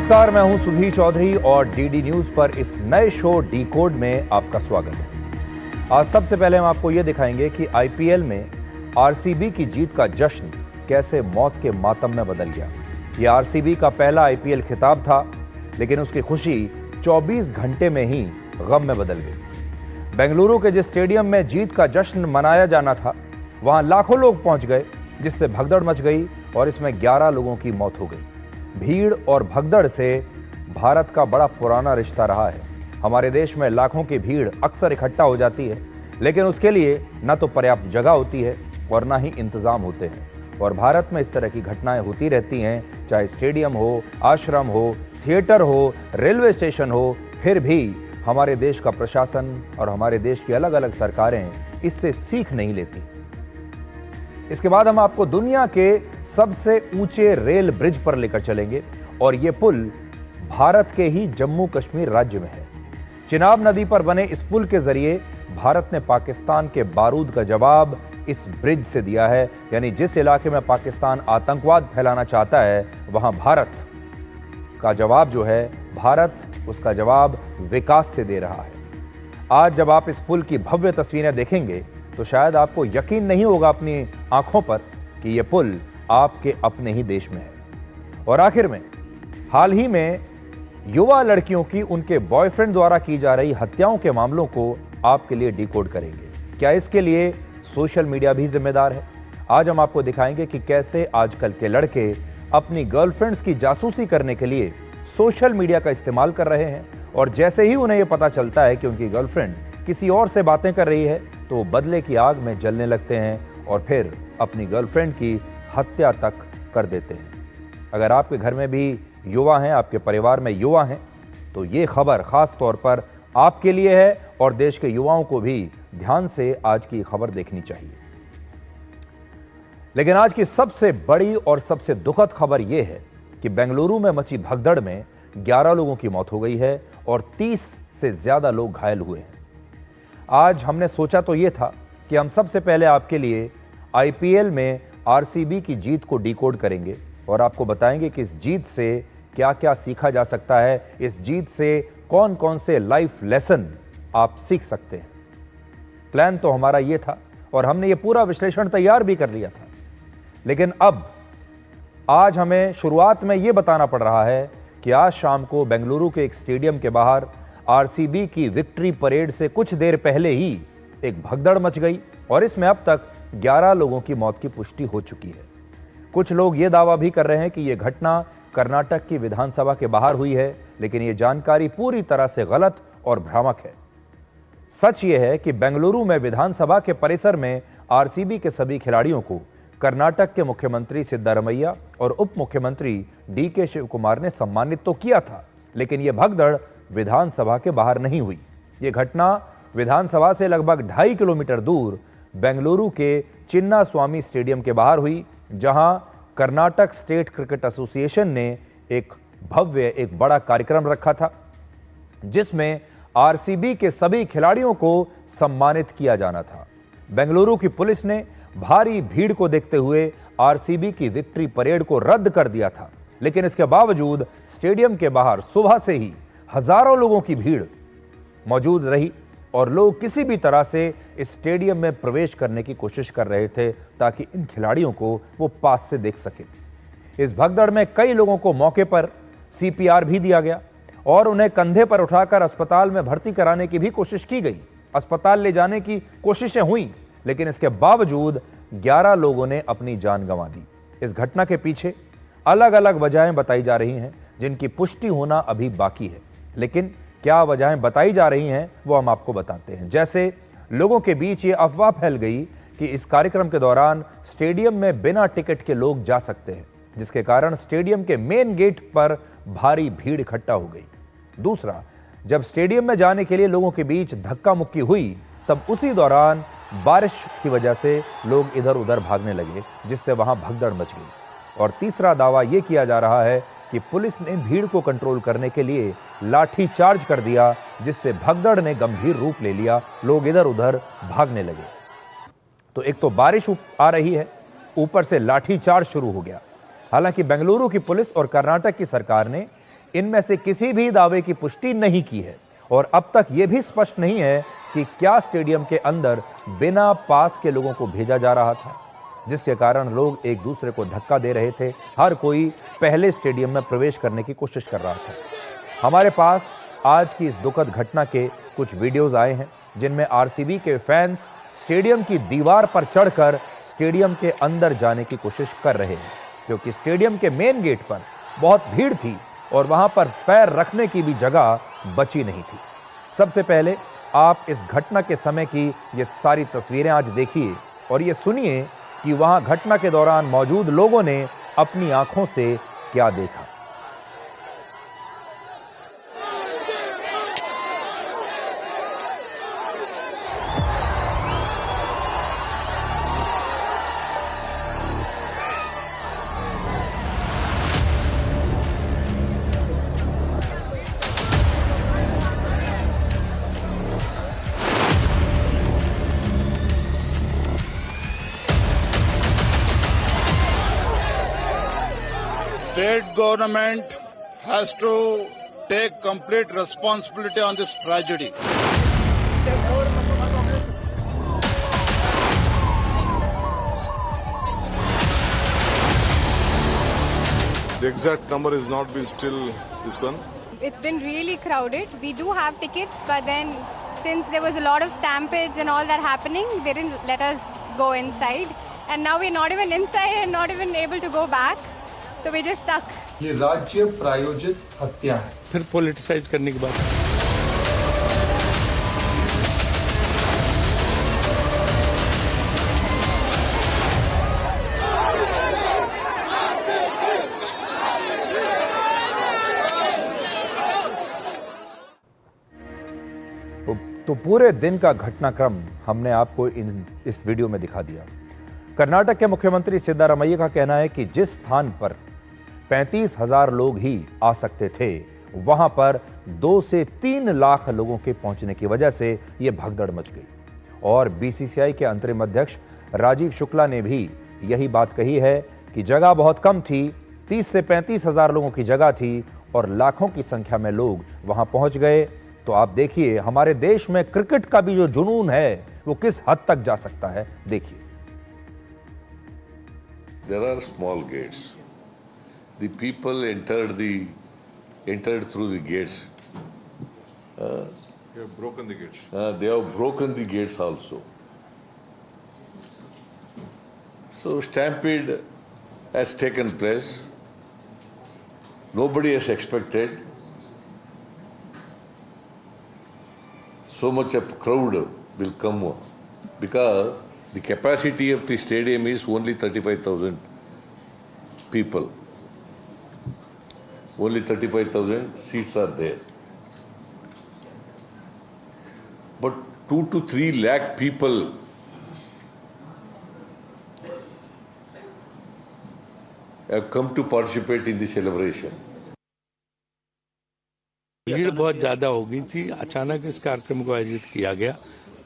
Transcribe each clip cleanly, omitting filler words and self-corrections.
नमस्कार, मैं हूं सुधीर चौधरी और डीडी न्यूज पर इस नए शो डिकोड में आपका स्वागत है। आज सबसे पहले हम आपको यह दिखाएंगे कि आईपीएल में आरसीबी की जीत का जश्न कैसे मौत के मातम में बदल गया। यह आरसीबी का पहला आईपीएल खिताब था, लेकिन उसकी खुशी 24 घंटे में ही गम में बदल गई। बेंगलुरु के जिस स्टेडियम में जीत का जश्न मनाया जाना था, वहां लाखों लोग पहुंच गए, जिससे भगदड़ मच गई और इसमें 11 लोगों की मौत हो गई। भीड़ और भगदड़ से भारत का बड़ा पुराना रिश्ता रहा है। हमारे देश में लाखों की भीड़ अक्सर इकट्ठा हो जाती है, लेकिन उसके लिए न तो पर्याप्त जगह होती है और न ही इंतजाम होते हैं। और भारत में इस तरह की घटनाएं होती रहती हैं, चाहे स्टेडियम हो, आश्रम हो, थिएटर हो, रेलवे स्टेशन हो। फिर भी हमारे देश का प्रशासन और हमारे देश की अलग अलग सरकारें इससे सीख नहीं लेती। इसके बाद हम आपको दुनिया के सबसे ऊंचे रेल ब्रिज पर लेकर चलेंगे और यह पुल भारत के ही जम्मू कश्मीर राज्य में है। चिनाब नदी पर बने इस पुल के जरिए भारत ने पाकिस्तान के बारूद का जवाब इस ब्रिज से दिया है। यानी जिस इलाके में पाकिस्तान आतंकवाद फैलाना चाहता है, वहां भारत का जवाब जो है, भारत उसका जवाब विकास से दे रहा है। आज जब आप इस पुल की भव्य तस्वीरें देखेंगे तो शायद आपको यकीन नहीं होगा अपनी आंखों पर कि यह पुल आपके अपने ही देश में है। और आखिर में हाल ही में युवा लड़कियों की उनके बॉयफ्रेंड द्वारा की जा रही हत्याओं के मामलों को आपके लिए डिकोड करेंगे। क्या इसके लिए सोशल मीडिया भी जिम्मेदार है? आज हम आपको दिखाएंगे कि कैसे आजकल के लड़के अपनी गर्लफ्रेंड्स की जासूसी करने के लिए सोशल मीडिया का इस्तेमाल कर रहे हैं, और जैसे ही उन्हें यह पता चलता है कि उनकी गर्लफ्रेंड किसी और से बातें कर रही है, तो बदले की आग में जलने लगते हैं और फिर अपनी गर्लफ्रेंड की हत्या तक कर देते हैं। अगर आपके घर में भी युवा हैं, आपके परिवार में युवा हैं, तो ये खबर खास तौर पर आपके लिए है और देश के युवाओं को भी ध्यान से आज की खबर देखनी चाहिए। लेकिन आज की सबसे बड़ी और सबसे दुखद खबर यह है कि बेंगलुरु में मची भगदड़ में 11 लोगों की मौत हो गई है और 30 से ज्यादा लोग घायल हुए हैं। आज हमने सोचा तो यह था कि हम सबसे पहले आपके लिए आईपीएल में आरसीबी की जीत को डिकोड करेंगे और आपको बताएंगे कि इस जीत से क्या क्या सीखा जा सकता है, इस जीत से कौन कौन से लाइफ लेसन आप सीख सकते हैं। प्लान तो हमारा यह था और हमने ये पूरा विश्लेषण तैयार भी कर लिया था, लेकिन अब आज हमें शुरुआत में यह बताना पड़ रहा है कि आज शाम को बेंगलुरु के एक स्टेडियम के बाहर आरसीबी की विक्ट्री परेड से कुछ देर पहले ही एक भगदड़ मच गई और इसमें अब तक 11 लोगों की मौत की पुष्टि हो चुकी है। कुछ लोग यह दावा भी कर रहे हैं कि यह घटना कर्नाटक की विधानसभा के बाहर हुई है, लेकिन यह जानकारी पूरी तरह से गलत और भ्रामक है। सच यह है कि बेंगलुरु में विधानसभा के परिसर में आरसीबी के सभी खिलाड़ियों को कर्नाटक के मुख्यमंत्री सिद्धारमैया और उप मुख्यमंत्री डीके शिवकुमार ने सम्मानित तो किया था, लेकिन यह भगदड़ विधानसभा के बाहर नहीं हुई। यह घटना विधानसभा से लगभग 2.5 किलोमीटर दूर बेंगलुरु के चिन्ना स्वामी स्टेडियम के बाहर हुई, जहां कर्नाटक स्टेट क्रिकेट एसोसिएशन ने एक बड़ा कार्यक्रम रखा था, जिसमें आरसीबी के सभी खिलाड़ियों को सम्मानित किया जाना था। बेंगलुरु की पुलिस ने भारी भीड़ को देखते हुए आरसीबी की विक्ट्री परेड को रद्द कर दिया था, लेकिन इसके बावजूद स्टेडियम के बाहर सुबह से ही हजारों लोगों की भीड़ मौजूद रही और लोग किसी भी तरह से इस स्टेडियम में प्रवेश करने की कोशिश कर रहे थे ताकि इन खिलाड़ियों को वो पास से देख सके। इस भगदड़ में कई लोगों को मौके पर सीपीआर भी दिया गया और उन्हें कंधे पर उठाकर अस्पताल में भर्ती कराने की भी कोशिश की गई। अस्पताल ले जाने की कोशिशें हुई, लेकिन इसके बावजूद 11 लोगों ने अपनी जान गंवा दी। इस घटना के पीछे अलग अलग वजहें बताई जा रही हैं, जिनकी पुष्टि होना अभी बाकी है, लेकिन क्या वजहें बताई जा रही हैं वो हम आपको बताते हैं। जैसे लोगों के बीच ये अफवाह फैल गई कि इस कार्यक्रम के दौरान स्टेडियम में बिना टिकट के लोग जा सकते हैं, जिसके कारण स्टेडियम के मेन गेट पर भारी भीड़ इकट्ठा हो गई। दूसरा, जब स्टेडियम में जाने के लिए लोगों के बीच धक्का मुक्की हुई, तब उसी दौरान बारिश की वजह से लोग इधर उधर भागने लगे, जिससे वहां भगदड़ मच गई। और तीसरा दावा यह किया जा रहा है कि पुलिस ने भीड़ को कंट्रोल करने के लिए लाठी चार्ज कर दिया, जिससे भगदड़ ने गंभीर रूप ले लिया, लोग इधर उधर भागने लगे। तो एक तो बारिश आ रही है, ऊपर से लाठी चार्ज शुरू हो गया। हालांकि बेंगलुरु की पुलिस और कर्नाटक की सरकार ने इनमें से किसी भी दावे की पुष्टि नहीं की है और अब तक यह भी स्पष्ट नहीं है कि क्या स्टेडियम के अंदर बिना पास के लोगों को भेजा जा रहा था, जिसके कारण लोग एक दूसरे को धक्का दे रहे थे। हर कोई पहले स्टेडियम में प्रवेश करने की कोशिश कर रहा था। हमारे पास आज की इस दुखद घटना के कुछ वीडियोस आए हैं जिनमें आरसीबी के फैंस स्टेडियम की दीवार पर चढ़कर स्टेडियम के अंदर जाने की कोशिश कर रहे हैं, क्योंकि स्टेडियम के मेन गेट पर बहुत भीड़ थी और वहां पर पैर रखने की भी जगह बची नहीं थी। सबसे पहले आप इस घटना के समय की ये सारी तस्वीरें आज देखिए और ये सुनिए कि वहां घटना के दौरान मौजूद लोगों ने अपनी आंखों से क्या देखा। State government has to take complete responsibility on this tragedy. The exact number is not been still this one. It's been really crowded. We do have tickets, but then since there was a lot of stampedes and all that happening, they didn't let us go inside. And now we're not even inside and not even able to go back. So we're just stuck. ये राज्य प्रायोजित हत्या है। फिर politicise करने की बात है। तो पूरे दिन का घटनाक्रम हमने आपको इस वीडियो में दिखा दिया। कर्नाटक के मुख्यमंत्री सिद्धारमैया का कहना है कि जिस स्थान पर 35,000 लोग ही आ सकते थे, वहां पर 2 से 3 लाख लोगों के पहुंचने की वजह से यह भगदड़ मच गई। और बीसीसीआई के अंतरिम अध्यक्ष राजीव शुक्ला ने भी यही बात कही है कि जगह बहुत कम थी, 30 से 35,000 लोगों की जगह थी और लाखों की संख्या में लोग वहां पहुंच गए। तो आप देखिए हमारे देश में क्रिकेट का भी जो जुनून है वो किस हद तक जा सकता है, देखिए। There are small gates. The people entered through the gates. You have broken the gates. They have broken the gates also. So stampede has taken place. Nobody has expected so much of crowd will come because the capacity of the stadium is only 35,000 people. Only 35,000 seats are there. But 2 to 3 lakh people have come to participate in the celebration. भीड़ बहुत ज्यादा हो गई थी। अचानक इस कार्यक्रम को आयोजित किया गया,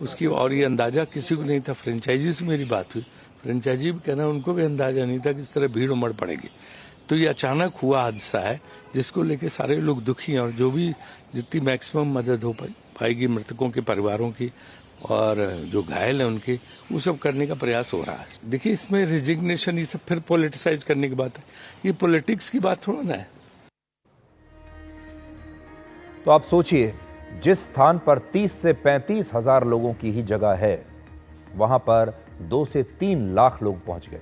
उसकी और ये अंदाजा किसी को नहीं था। फ्रेंचाइजी से मेरी बात हुई, फ्रेंचाइजी भी कहना उनको भी अंदाजा नहीं था कि इस तरह भीड़ उमड़ पड़ेगी। तो ये अचानक हुआ हादसा है जिसको लेके सारे लोग दुखी हैं और जो भी जितनी मैक्सिमम मदद हो पाएगी मृतकों के परिवारों की और जो घायल हैं उनके, वो सब करने का प्रयास हो रहा है। देखिए इसमें रिजिग्नेशन ये सब फिर पॉलिटिसाइज करने की बात है, ये पॉलिटिक्स की बात थोड़ा ना है। तो आप सोचिए, जिस स्थान पर 30 से 35,000 लोगों की ही जगह है, वहां पर 2 से 3 लाख लोग पहुंच गए।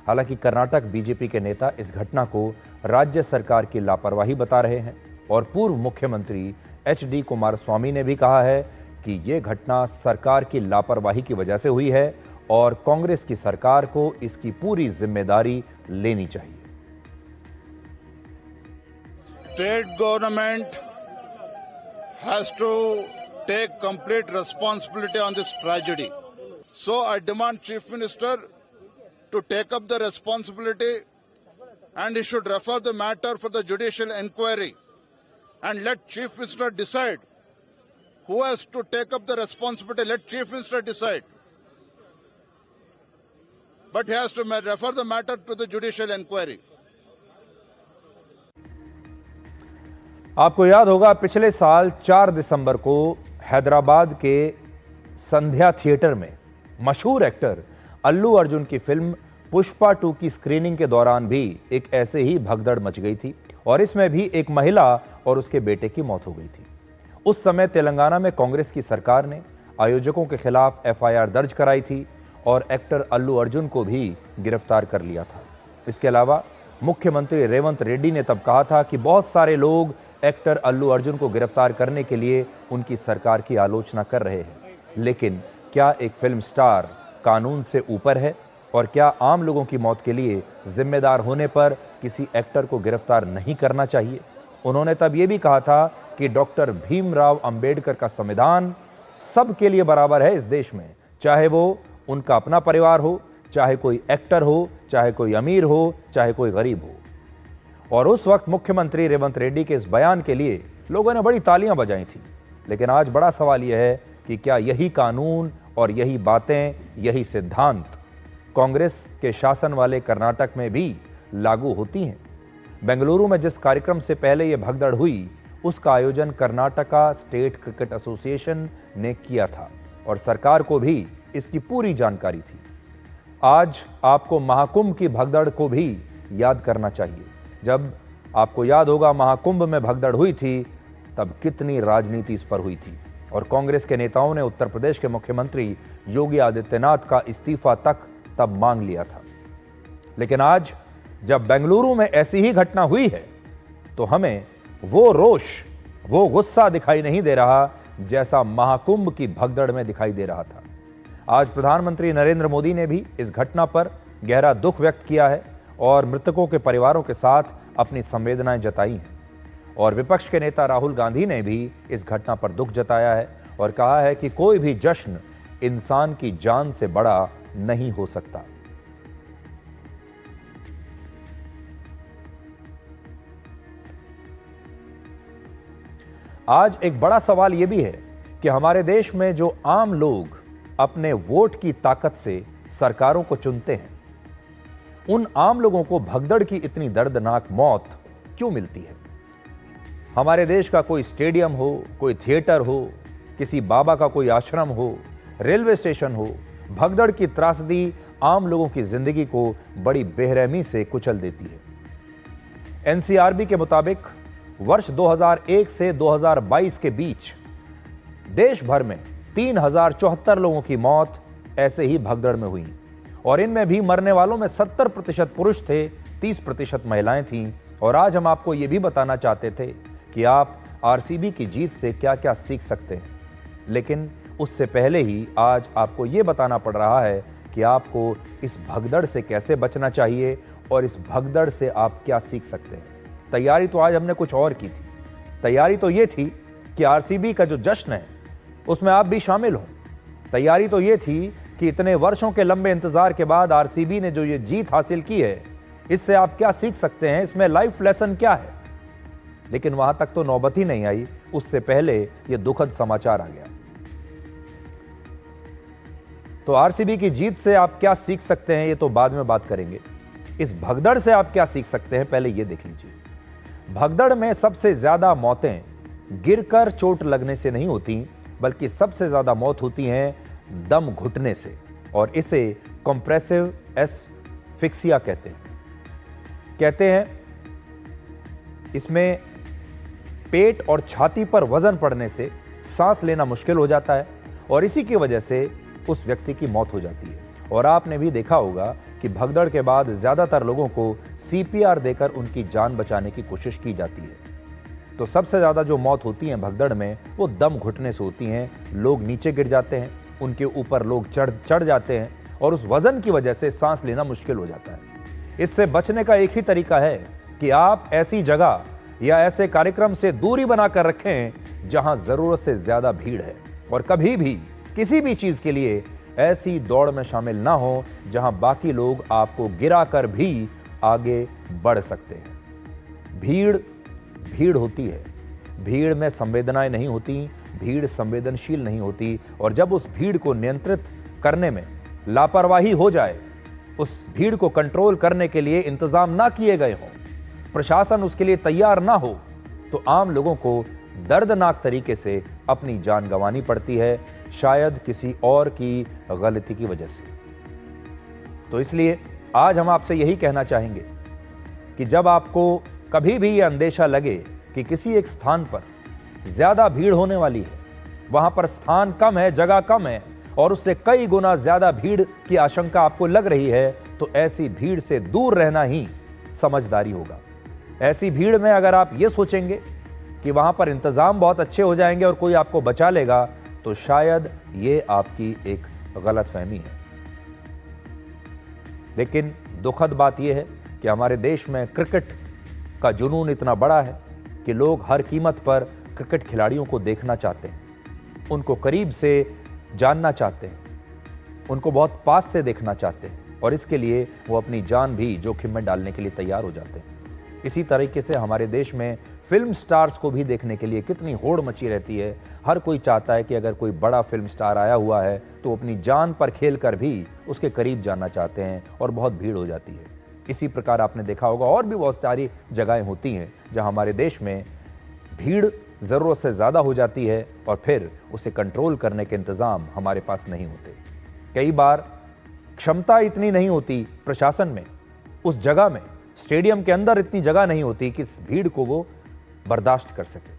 हालांकि कर्नाटक बीजेपी के नेता इस घटना को राज्य सरकार की लापरवाही बता रहे हैं और पूर्व मुख्यमंत्री HD कुमारस्वामी ने भी कहा है कि यह घटना सरकार की लापरवाही की वजह से हुई है और कांग्रेस की सरकार को इसकी पूरी जिम्मेदारी लेनी चाहिए। State government has to take complete responsibility on this tragedy. So I demand Chief Minister to take up the responsibility and he should refer the matter for the judicial inquiry and let Chief Minister decide who has to take up the responsibility. Let Chief Minister decide. But he has to refer the matter to the judicial inquiry. आपको याद होगा पिछले साल 4 दिसंबर को हैदराबाद के संध्या theatre में मशहूर actor Allu Arjun की फिल्म पुष्पा 2 की स्क्रीनिंग के दौरान भी एक ऐसे ही भगदड़ मच गई थी और इसमें भी एक महिला और उसके बेटे की मौत हो गई थी। उस समय तेलंगाना में कांग्रेस की सरकार ने आयोजकों के खिलाफ एफआईआर दर्ज कराई थी और एक्टर अल्लू अर्जुन को भी गिरफ्तार कर लिया था। इसके अलावा मुख्यमंत्री रेवंत रेड्डी ने तब कहा था कि बहुत सारे लोग एक्टर अल्लू अर्जुन को गिरफ्तार करने के लिए उनकी सरकार की आलोचना कर रहे हैं, लेकिन क्या एक फिल्म स्टार कानून से ऊपर है और क्या आम लोगों की मौत के लिए जिम्मेदार होने पर किसी एक्टर को गिरफ्तार नहीं करना चाहिए? उन्होंने तब ये भी कहा था कि डॉक्टर भीमराव अंबेडकर का संविधान सबके लिए बराबर है इस देश में, चाहे वो उनका अपना परिवार हो, चाहे कोई एक्टर हो, चाहे कोई अमीर हो, चाहे कोई गरीब हो। और उस वक्त मुख्यमंत्री रेवंत रेड्डी के इस बयान के लिए लोगों ने बड़ी तालियां बजाई थी। लेकिन आज बड़ा सवाल यह है कि क्या यही कानून और यही बातें, यही सिद्धांत कांग्रेस के शासन वाले कर्नाटक में भी लागू होती हैं? बेंगलुरु में जिस कार्यक्रम से पहले यह भगदड़ हुई, उसका आयोजन कर्नाटका स्टेट क्रिकेट एसोसिएशन ने किया था और सरकार को भी इसकी पूरी जानकारी थी। आज आपको महाकुंभ की भगदड़ को भी याद करना चाहिए। जब आपको याद होगा महाकुंभ में भगदड़ हुई थी, तब कितनी राजनीति इस पर हुई थी और कांग्रेस के नेताओं ने उत्तर प्रदेश के मुख्यमंत्री योगी आदित्यनाथ का इस्तीफा तक तब मांग लिया था। लेकिन आज जब बेंगलुरु में ऐसी ही घटना हुई है, तो हमें वो रोष, वो गुस्सा दिखाई नहीं दे रहा जैसा महाकुंभ की भगदड़ में दिखाई दे रहा था। आज प्रधानमंत्री नरेंद्र मोदी ने भी इस घटना पर गहरा दुख व्यक्त किया है और मृतकों के परिवारों के साथ अपनी संवेदनाएं जताई हैं। और विपक्ष के नेता राहुल गांधी ने भी इस घटना पर दुख जताया है और कहा है कि कोई भी जश्न इंसान की जान से बड़ा नहीं हो सकता। आज एक बड़ा सवाल यह भी है कि हमारे देश में जो आम लोग अपने वोट की ताकत से सरकारों को चुनते हैं, उन आम लोगों को भगदड़ की इतनी दर्दनाक मौत क्यों मिलती है? हमारे देश का कोई स्टेडियम हो, कोई थिएटर हो, किसी बाबा का कोई आश्रम हो, रेलवे स्टेशन हो, भगदड़ की त्रासदी आम लोगों की जिंदगी को बड़ी बेरहमी से कुचल देती है। एनसीआरबी के मुताबिक वर्ष 2001 से 2022 के बीच देश भर में 3074 लोगों की मौत ऐसे ही भगदड़ में हुई और इनमें भी मरने वालों में 70% पुरुष थे, 30% महिलाएं थीं। और आज हम आपको यह भी बताना चाहते थे कि आप आरसीबी की जीत से क्या क्या सीख सकते हैं, लेकिन उससे पहले ही आज आपको यह बताना पड़ रहा है कि आपको इस भगदड़ से कैसे बचना चाहिए और इस भगदड़ से आप क्या सीख सकते हैं। तैयारी तो आज हमने कुछ और की थी। तैयारी तो ये थी कि आरसीबी का जो जश्न है उसमें आप भी शामिल हो। तैयारी तो ये थी कि इतने वर्षों के लंबे इंतजार के बाद आरसीबी ने जो ये जीत हासिल की है, इससे आप क्या सीख सकते हैं, इसमें लाइफ लेसन क्या है। लेकिन वहां तक तो नौबत ही नहीं आई, उससे पहले ये दुखद समाचार आ गया। तो आरसीबी की जीत से आप क्या सीख सकते हैं, ये तो बाद में बात करेंगे। इस भगदड़ से आप क्या सीख सकते हैं, पहले ये देख लीजिए। भगदड़ में सबसे ज्यादा मौतें गिरकर चोट लगने से नहीं होती, बल्कि सबसे ज्यादा मौत होती हैं दम घुटने से, और इसे कंप्रेसिव एस्फिक्सिया कहते हैं। इसमें पेट और छाती पर वजन पड़ने से सांस लेना मुश्किल हो जाता है और इसी की वजह से उस व्यक्ति की मौत हो जाती है। और आपने भी देखा होगा कि भगदड़ के बाद ज्यादातर लोगों को सीपीआर देकर उनकी जान बचाने की कोशिश की जाती है। तो सबसे ज्यादा जो मौत होती है भगदड़ में, वो दम घुटने से होती हैं। लोग नीचे गिर जाते हैं, उनके ऊपर लोग चढ़ जाते हैं और उस वजन की वजह से सांस लेना मुश्किल हो जाता है। इससे बचने का एक ही तरीका है कि आप ऐसी जगह या ऐसे कार्यक्रम से दूरी बनाकर रखें जहां जरूरत से ज्यादा भीड़ है, और कभी भी किसी भी चीज के लिए ऐसी दौड़ में शामिल ना हो जहां बाकी लोग आपको गिराकर भी आगे बढ़ सकते हैं। भीड़ होती है, भीड़ में संवेदनाएं नहीं होती, भीड़ संवेदनशील नहीं होती, और जब उस भीड़ को नियंत्रित करने में लापरवाही हो जाए, उस भीड़ को कंट्रोल करने के लिए इंतजाम ना किए गए हों, प्रशासन उसके लिए तैयार ना हो, तो आम लोगों को दर्दनाक तरीके से अपनी जान गंवानी पड़ती है, शायद किसी और की गलती की वजह से। तो इसलिए आज हम आपसे यही कहना चाहेंगे कि जब आपको कभी भी यह अंदेशा लगे कि किसी एक स्थान पर ज्यादा भीड़ होने वाली है, वहां पर स्थान कम है, जगह कम है और उससे कई गुना ज्यादा भीड़ की आशंका आपको लग रही है, तो ऐसी भीड़ से दूर रहना ही समझदारी होगा। ऐसी भीड़ में अगर आप ये सोचेंगे कि वहां पर इंतजाम बहुत अच्छे हो जाएंगे और कोई आपको बचा लेगा, तो शायद ये आपकी एक गलतफहमी है। लेकिन दुखद बात यह है कि हमारे देश में क्रिकेट का जुनून इतना बड़ा है कि लोग हर कीमत पर क्रिकेट खिलाड़ियों को देखना चाहते हैं, उनको करीब से जानना चाहते हैं, उनको बहुत पास से देखना चाहते हैं और इसके लिए वो अपनी जान भी जोखिम में डालने के लिए तैयार हो जाते हैं। इसी तरीके से हमारे देश में फिल्म स्टार्स को भी देखने के लिए कितनी होड़ मची रहती है। हर कोई चाहता है कि अगर कोई बड़ा फिल्म स्टार आया हुआ है तो अपनी जान पर खेलकर भी उसके करीब जाना चाहते हैं और बहुत भीड़ हो जाती है। इसी प्रकार आपने देखा होगा और भी बहुत सारी जगहें होती हैं जहां हमारे देश में भीड़ ज़रूरत से ज़्यादा हो जाती है और फिर उसे कंट्रोल करने के इंतज़ाम हमारे पास नहीं होते। कई बार क्षमता इतनी नहीं होती प्रशासन में, उस जगह में, स्टेडियम के अंदर इतनी जगह नहीं होती कि इस भीड़ को वो बर्दाश्त कर सके।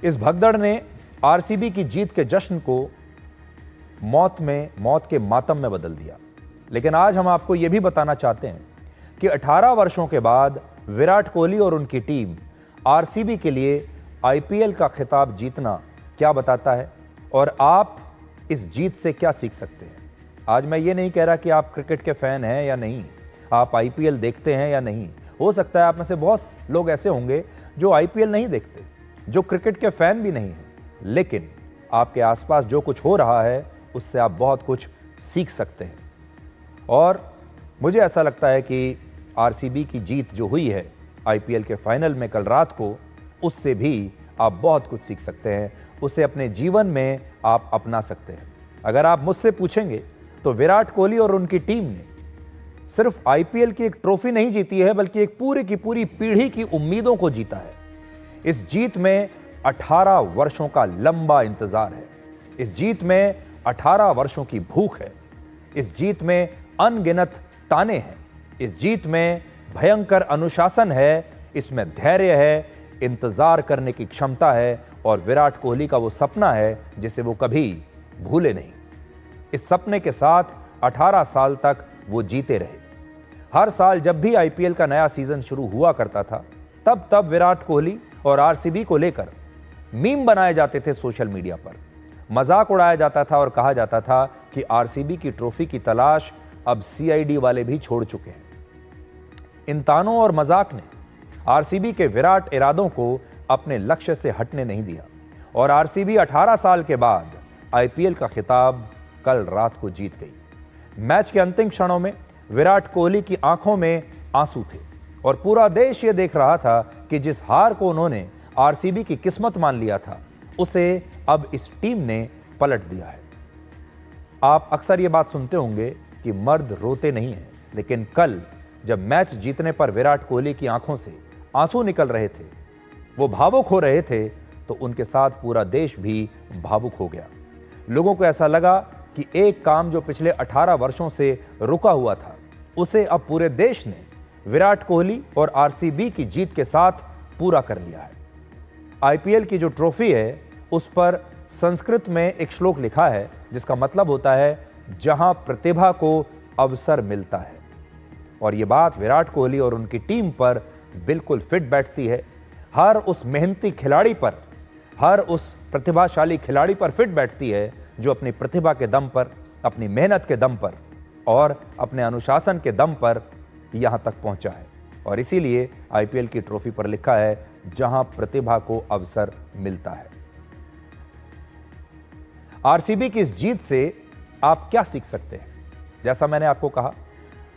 इस भगदड़ ने आरसीबी की जीत के जश्न को मौत के मातम में बदल दिया। लेकिन आज हम आपको यह भी बताना चाहते हैं कि 18 वर्षों के बाद विराट कोहली और उनकी टीम आरसीबी के लिए आईपीएल का खिताब जीतना क्या बताता है और आप इस जीत से क्या सीख सकते हैं। आज मैं ये नहीं कह रहा कि आप क्रिकेट के फैन हैं या नहीं, आप आईपीएल देखते हैं या नहीं। हो सकता है आप में से बहुत लोग ऐसे होंगे जो आईपीएल नहीं देखते, जो क्रिकेट के फैन भी नहीं हैं, लेकिन आपके आसपास जो कुछ हो रहा है उससे आप बहुत कुछ सीख सकते हैं। और मुझे ऐसा लगता है कि आरसीबी की जीत जो हुई है आईपीएल के फाइनल में कल रात को, उससे भी आप बहुत कुछ सीख सकते हैं, उसे अपने जीवन में आप अपना सकते हैं। अगर आप मुझसे पूछेंगे तो विराट कोहली और उनकी टीम ने सिर्फ आईपीएल की एक ट्रॉफी नहीं जीती है, बल्कि एक पूरी की पूरी पीढ़ी की उम्मीदों को जीता है। इस जीत में 18 वर्षों का लंबा इंतजार है, इस जीत में 18 वर्षों की भूख है, इस जीत में अनगिनत ताने हैं, इस जीत में भयंकर अनुशासन है, इसमें धैर्य है, इंतजार करने की क्षमता है और विराट कोहली का वो सपना है जिसे वो कभी भूले नहीं। इस सपने के साथ 18 साल तक वो जीते रहे। हर साल जब भी आईपीएल का नया सीजन शुरू हुआ करता था, तब विराट कोहली और आरसीबी को लेकर मीम बनाए जाते थे सोशल मीडिया पर, मजाक उड़ाया जाता था और कहा जाता था कि आरसीबी की ट्रॉफी की तलाश अब सीआईडी वाले भी छोड़ चुके हैं। इन तानों और मजाक ने आरसीबी के विराट इरादों को अपने लक्ष्य से हटने नहीं दिया और आरसीबी 18 साल के बाद आईपीएल का खिताब कल रात को जीत गई। मैच के अंतिम क्षणों में विराट कोहली की आंखों में आंसू थे और पूरा देश यह देख रहा था कि जिस हार को उन्होंने आरसीबी की किस्मत मान लिया था, उसे अब इस टीम ने पलट दिया है। आप अक्सर यह बात सुनते होंगे कि मर्द रोते नहीं हैं, लेकिन कल जब मैच जीतने पर विराट कोहली की आंखों से आंसू निकल रहे थे, वो भावुक हो रहे थे, तो उनके साथ पूरा देश भी भावुक हो गया। लोगों को ऐसा लगा कि एक काम जो पिछले 18 वर्षों से रुका हुआ था, उसे अब पूरे देश ने विराट कोहली और आरसीबी की जीत के साथ पूरा कर लिया है। आईपीएल की जो ट्रॉफी है, उस पर संस्कृत में एक श्लोक लिखा है जिसका मतलब होता है जहां प्रतिभा को अवसर मिलता है। और यह बात विराट कोहली और उनकी टीम पर बिल्कुल फिट बैठती है। हर उस मेहनती खिलाड़ी पर, हर उस प्रतिभाशाली खिलाड़ी पर फिट बैठती है जो अपनी प्रतिभा के दम पर, अपनी मेहनत के दम पर और अपने अनुशासन के दम पर यहां तक पहुंचा है। और इसीलिए आईपीएल की ट्रॉफी पर लिखा है जहां प्रतिभा को अवसर मिलता है। आरसीबी की इस जीत से आप क्या सीख सकते हैं? जैसा मैंने आपको कहा,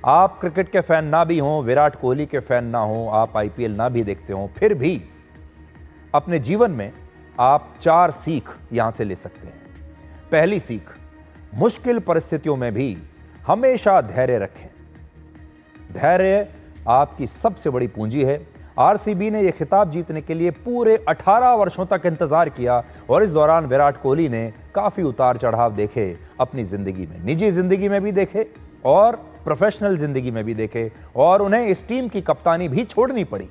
आप क्रिकेट के फैन ना भी हों, विराट कोहली के फैन ना हों, आप आईपीएल ना भी देखते हों, फिर भी अपने जीवन में आप 4 सीख यहां से ले सकते हैं। पहली सीख, मुश्किल परिस्थितियों में भी हमेशा धैर्य रखें। धैर्य आपकी सबसे बड़ी पूंजी है। आरसीबी ने यह खिताब जीतने के लिए पूरे 18 वर्षों तक इंतजार किया और इस दौरान विराट कोहली ने काफी उतार चढ़ाव देखे अपनी जिंदगी में, निजी जिंदगी में भी देखे और प्रोफेशनल जिंदगी में भी देखे, और उन्हें इस टीम की कप्तानी भी छोड़नी पड़ी।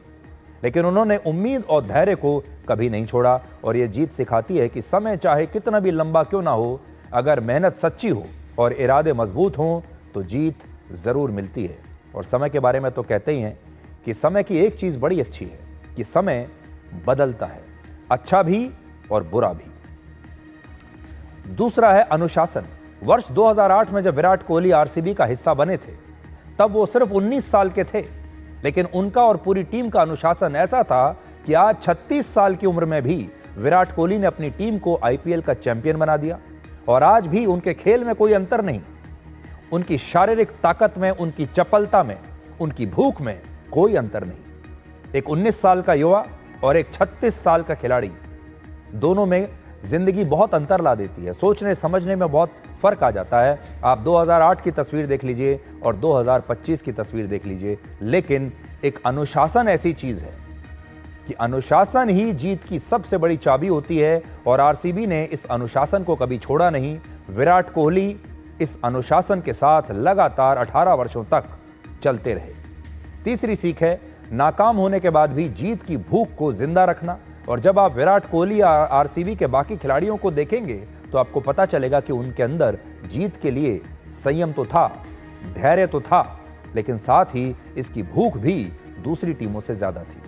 लेकिन उन्होंने उम्मीद और धैर्य को कभी नहीं छोड़ा और यह जीत सिखाती है कि समय चाहे कितना भी लंबा क्यों ना हो, अगर मेहनत सच्ची हो और इरादे मजबूत हों तो जीत जरूर मिलती है। और समय के बारे में तो कहते ही हैं कि समय की एक चीज बड़ी अच्छी है कि समय बदलता है, अच्छा भी और बुरा भी। दूसरा है अनुशासन। वर्ष 2008 में जब विराट कोहली आरसीबी का हिस्सा बने थे तब वो सिर्फ 19 साल के थे, लेकिन उनका और पूरी टीम का अनुशासन ऐसा था कि आज 36 साल की उम्र में भी विराट कोहली ने अपनी टीम को आईपीएल का चैंपियन बना दिया। और आज भी उनके खेल में कोई अंतर नहीं, उनकी शारीरिक ताकत में, उनकी चपलता में, उनकी भूख में कोई अंतर नहीं। एक 19 साल का युवा और एक 36 साल का खिलाड़ी, दोनों में जिंदगी बहुत अंतर ला देती है, सोचने समझने में बहुत फर्क आ जाता है। आप 2008 की तस्वीर देख लीजिए और 2025 की तस्वीर देख लीजिए, लेकिन एक अनुशासन ऐसी चीज है कि अनुशासन ही जीत की सबसे बड़ी चाबी होती है और आरसीबी ने इस अनुशासन को कभी छोड़ा नहीं। विराट कोहली इस अनुशासन के साथ लगातार 18 वर्षों तक चलते रहे। तीसरी सीख है नाकाम होने के बाद भी जीत की भूख को जिंदा रखना। और जब आप विराट कोहली या आरसीबी के बाकी खिलाड़ियों को देखेंगे तो आपको पता चलेगा कि उनके अंदर जीत के लिए संयम तो था, धैर्य तो था, लेकिन साथ ही इसकी भूख भी दूसरी टीमों से ज्यादा थी।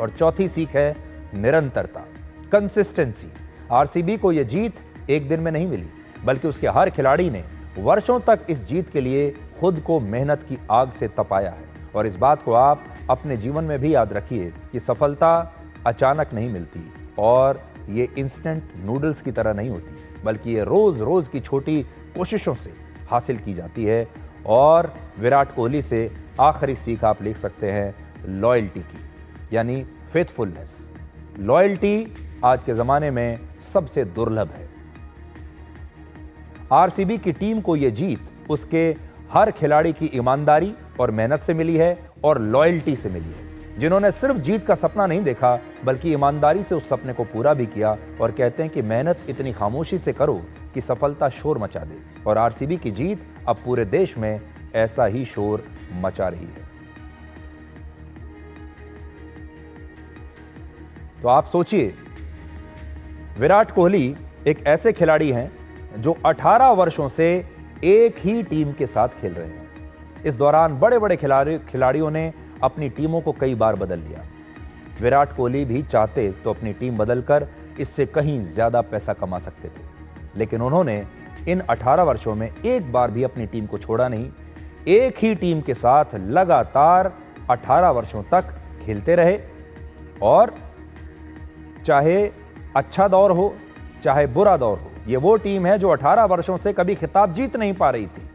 और चौथी सीख है निरंतरता, कंसिस्टेंसी। आरसीबी को यह जीत एक दिन में नहीं मिली, बल्कि उसके हर खिलाड़ी ने वर्षों तक इस जीत के लिए खुद को मेहनत की आग से तपाया है। और इस बात को आप अपने जीवन में भी याद रखिए कि सफलता अचानक नहीं मिलती और ये इंस्टेंट नूडल्स की तरह नहीं होती, बल्कि ये रोज रोज की छोटी कोशिशों से हासिल की जाती है। और विराट कोहली से आखिरी सीख आप लिख सकते हैं लॉयल्टी की, यानी फेथफुलनेस। लॉयल्टी आज के जमाने में सबसे दुर्लभ है। आरसीबी की टीम को यह जीत उसके हर खिलाड़ी की ईमानदारी और मेहनत से मिली है और लॉयल्टी से मिली है, जिन्होंने सिर्फ जीत का सपना नहीं देखा बल्कि ईमानदारी से उस सपने को पूरा भी किया। और कहते हैं कि मेहनत इतनी खामोशी से करो कि सफलता शोर मचा दे। और आरसीबी की जीत अब पूरे देश में ऐसा ही शोर मचा रही है। तो आप सोचिए, विराट कोहली एक ऐसे खिलाड़ी हैं जो 18 वर्षों से एक ही टीम के साथ खेल रहे हैं। इस दौरान बड़े बड़े खिलाड़ियों ने अपनी टीमों को कई बार बदल लिया। विराट कोहली भी चाहते तो अपनी टीम बदलकर इससे कहीं ज्यादा पैसा कमा सकते थे, लेकिन उन्होंने इन 18 वर्षों में एक बार भी अपनी टीम को छोड़ा नहीं। एक ही टीम के साथ लगातार 18 वर्षों तक खेलते रहे और चाहे अच्छा दौर हो चाहे बुरा दौर हो, ये वो टीम है जो 18 वर्षों से कभी खिताब जीत नहीं पा रही थी।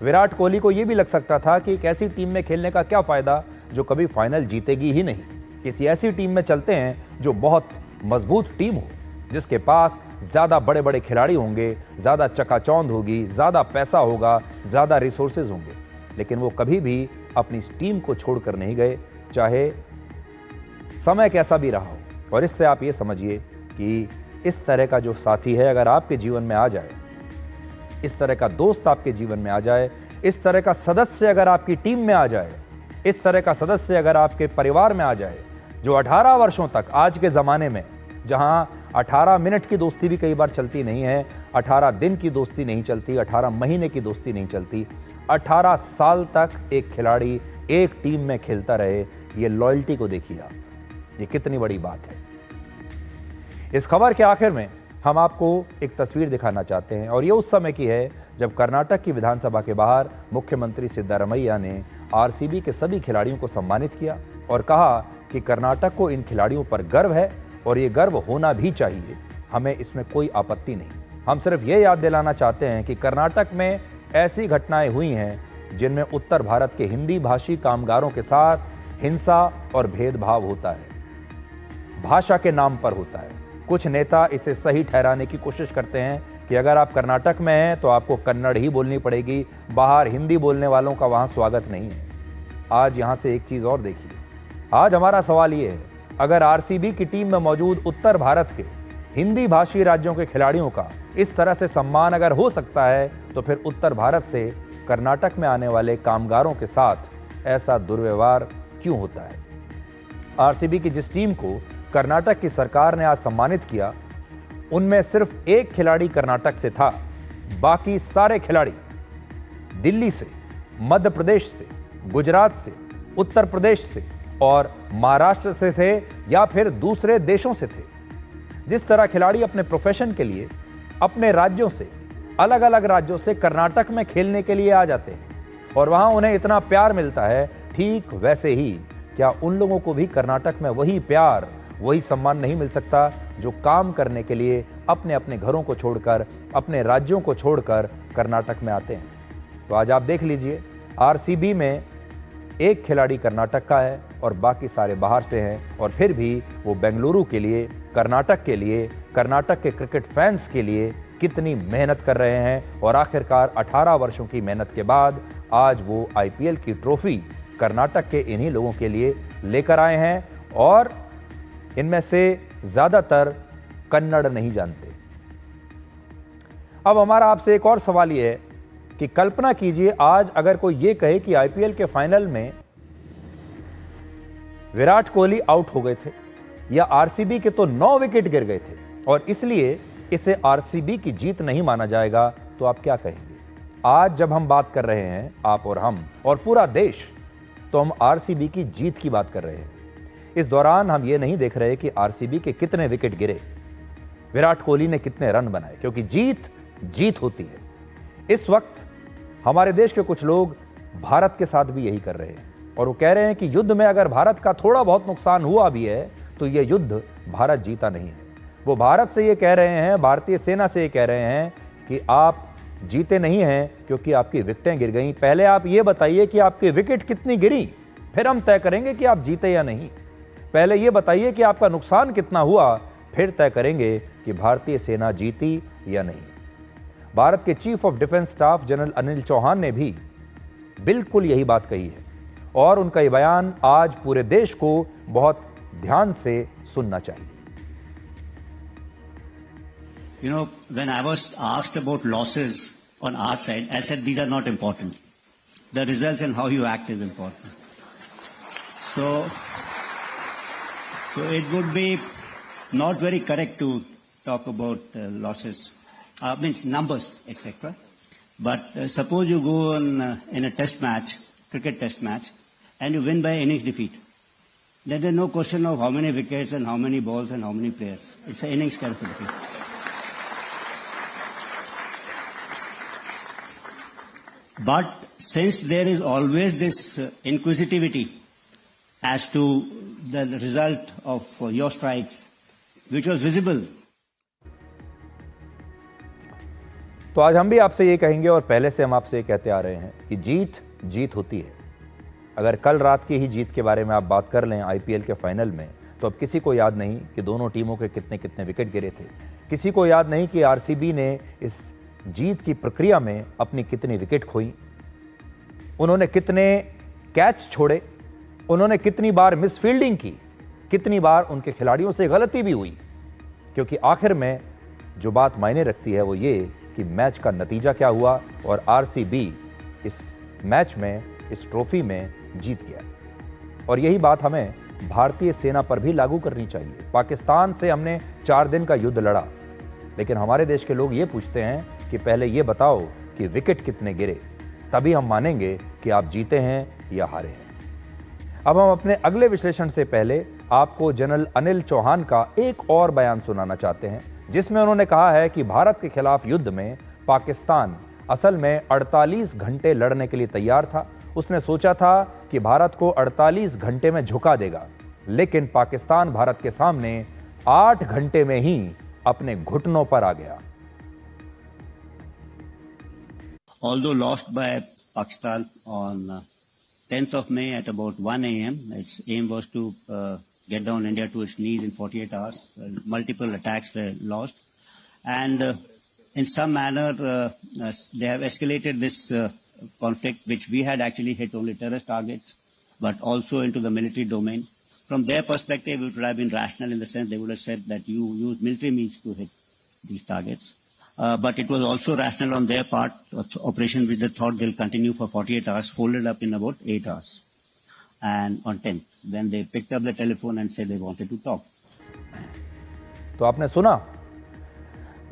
विराट कोहली को यह भी लग सकता था कि एक ऐसी टीम में खेलने का क्या फायदा जो कभी फाइनल जीतेगी ही नहीं। किसी ऐसी टीम में चलते हैं जो बहुत मजबूत टीम हो, जिसके पास ज्यादा बड़े बड़े खिलाड़ी होंगे, ज्यादा चकाचौंध होगी, ज्यादा पैसा होगा, ज्यादा रिसोर्सेज होंगे। लेकिन वो कभी भी अपनी इस टीम को छोड़कर नहीं गए, चाहे समय कैसा भी रहा हो। और इससे आप ये समझिए कि इस तरह का जो साथी है अगर आपके जीवन में आ जाए, इस तरह का दोस्त आपके जीवन में आ जाए, इस तरह का सदस्य अगर आपकी टीम में आ जाए, इस तरह का सदस्य अगर आपके परिवार में आ जाए, जो 18 वर्षों तक, आज के ज़माने में जहां 18 मिनट की दोस्ती भी कई बार चलती नहीं है, 18 दिन की दोस्ती नहीं चलती, 18 महीने की दोस्ती नहीं चलती, 18 साल तक एक खिलाड़ी एक टीम में खेलता रहे, ये लॉयल्टी को देखिए आप, ये कितनी बड़ी बात है। इस खबर के आखिर में हम आपको एक तस्वीर दिखाना चाहते हैं और ये उस समय की है जब कर्नाटक की विधानसभा के बाहर मुख्यमंत्री सिद्धारमैया ने आरसीबी के सभी खिलाड़ियों को सम्मानित किया और कहा कि कर्नाटक को इन खिलाड़ियों पर गर्व है और ये गर्व होना भी चाहिए, हमें इसमें कोई आपत्ति नहीं। हम सिर्फ ये याद दिलाना चाहते हैं कि कर्नाटक में ऐसी घटनाएं हुई हैं जिनमें उत्तर भारत के हिंदी भाषी कामगारों के साथ हिंसा और भेदभाव होता है, भाषा के नाम पर होता है। कुछ नेता इसे सही ठहराने की कोशिश करते हैं कि अगर आप कर्नाटक में हैं तो आपको कन्नड़ ही बोलनी पड़ेगी, बाहर हिंदी बोलने वालों का वहां स्वागत नहीं है। आज यहां से एक चीज और देखिए, आज हमारा सवाल ये है, अगर आरसीबी की टीम में मौजूद उत्तर भारत के हिंदी भाषी राज्यों के खिलाड़ियों का इस तरह से सम्मान अगर हो सकता है, तो फिर उत्तर भारत से कर्नाटक में आने वाले कामगारों के साथ ऐसा दुर्व्यवहार क्यों होता है? आरसीबी की जिस टीम को कर्नाटक की सरकार ने आज सम्मानित किया, उनमें सिर्फ एक खिलाड़ी कर्नाटक से था, बाकी सारे खिलाड़ी दिल्ली से, मध्य प्रदेश से, गुजरात से, उत्तर प्रदेश से और महाराष्ट्र से थे या फिर दूसरे देशों से थे। जिस तरह खिलाड़ी अपने प्रोफेशन के लिए अपने राज्यों से, अलग अलग राज्यों से कर्नाटक में खेलने के लिए आ जाते हैं और वहां उन्हें इतना प्यार मिलता है, ठीक वैसे ही क्या उन लोगों को भी कर्नाटक में वही प्यार, वही सम्मान नहीं मिल सकता जो काम करने के लिए अपने अपने घरों को छोड़कर, अपने राज्यों को छोड़कर कर्नाटक में आते हैं? तो आज आप देख लीजिए, आरसीबी में एक खिलाड़ी कर्नाटक का है और बाकी सारे बाहर से हैं, और फिर भी वो बेंगलुरु के लिए, कर्नाटक के लिए, कर्नाटक के क्रिकेट फैंस के लिए कितनी मेहनत कर रहे हैं। और आखिरकार 18 वर्षों की मेहनत के बाद आज वो आईपीएल की ट्रॉफी कर्नाटक के इन्हीं लोगों के लिए लेकर आए हैं, और इनमें से ज्यादातर कन्नड़ नहीं जानते। अब हमारा आपसे एक और सवाल यह है कि कल्पना कीजिए, आज अगर कोई ये कहे कि आईपीएल के फाइनल में विराट कोहली आउट हो गए थे या आरसीबी के तो 9 विकेट गिर गए थे और इसलिए इसे आरसीबी की जीत नहीं माना जाएगा, तो आप क्या कहेंगे? आज जब हम बात कर रहे हैं, आप और हम और पूरा देश, तो हम आरसीबी की जीत की बात कर रहे हैं। इस दौरान हम ये नहीं देख रहे कि आरसीबी के कितने विकेट गिरे, विराट कोहली ने कितने रन बनाए, क्योंकि जीत जीत होती है। इस वक्त हमारे देश के कुछ लोग भारत के साथ भी यही कर रहे हैं और वो कह रहे हैं कि युद्ध में अगर भारत का थोड़ा बहुत नुकसान हुआ भी है तो यह युद्ध भारत जीता नहीं है। वो भारत से ये कह रहे हैं, भारतीय सेना से ये कह रहे हैं कि आप जीते नहीं हैं क्योंकि आपकी विकेटें गिर गई। पहले आप ये बताइए कि आपकी विकेट कितनी गिरी, फिर हम तय करेंगे कि आप जीते या नहीं। पहले ये बताइए कि आपका नुकसान कितना हुआ, फिर तय करेंगे कि भारतीय सेना जीती या नहीं। भारत के chief of defence staff general Anil Chauhan ने भी बिल्कुल यही बात कही है और उनका ये बयान आज पूरे देश को बहुत ध्यान से सुनना चाहिए। You know, when I was asked about losses on our side, I said these are not important. The results and how you act is important. So it would be not very correct to talk about losses, means numbers, etc. But suppose you go on in a test match, cricket test match, and you win by innings defeat. Then there's no question of how many wickets and how many balls and how many players. It's an innings kind of defeat. But since there is always this inquisitivity as to the result of your strikes, which was visible. तो आज हम भी आपसे ये कहेंगे और पहले से हम आपसे ये कहते आ रहे हैं कि जीत जीत होती है। अगर कल रात की ही जीत के बारे में आप बात कर लें आईपीएल के फाइनल में, तो अब किसी को याद नहीं कि दोनों टीमों के कितने कितने विकेट गिरे थे। किसी को याद नहीं कि आरसीबी ने इस जीत की प्रक्रिया में अपनी कितनी विकेट खोई, उन्होंने कितने कैच छोड़े, उन्होंने कितनी बार मिसफील्डिंग की, कितनी बार उनके खिलाड़ियों से गलती भी हुई। क्योंकि आखिर में जो बात मायने रखती है वो ये कि मैच का नतीजा क्या हुआ और आरसीबी इस मैच में, इस ट्रॉफी में जीत गया। और यही बात हमें भारतीय सेना पर भी लागू करनी चाहिए। पाकिस्तान से हमने 4 दिन का युद्ध लड़ा, लेकिन हमारे देश के लोग ये पूछते हैं कि पहले ये बताओ कि विकेट कितने गिरे, तभी हम मानेंगे कि आप जीते हैं या हारे हैं। अब हम अपने अगले विश्लेषण से पहले आपको जनरल अनिल चौहान का एक और बयान सुनाना चाहते हैं, जिसमें उन्होंने कहा है कि भारत के खिलाफ युद्ध में पाकिस्तान असल में 48 घंटे लड़ने के लिए तैयार था। उसने सोचा था कि भारत को 48 घंटे में झुका देगा, लेकिन पाकिस्तान भारत के सामने 8 घंटे में ही अपने घुटनों पर आ गया। Although lost by Pakistan on 10th of May at about 1 a.m., its aim was to get down India to its knees in 48 hours. Multiple attacks were lost. And in some manner, they have escalated this conflict, which we had actually hit only terrorist targets, but also into the military domain. from their perspective, it would have been rational in the sense they would have said that you use military means to hit these targets. But it was also rational on their part, operation which they thought they'll continue for 48 hours, folded up in about 8 hours. And on 10th, then they picked up the telephone and said they wanted to talk. तो आपने सुना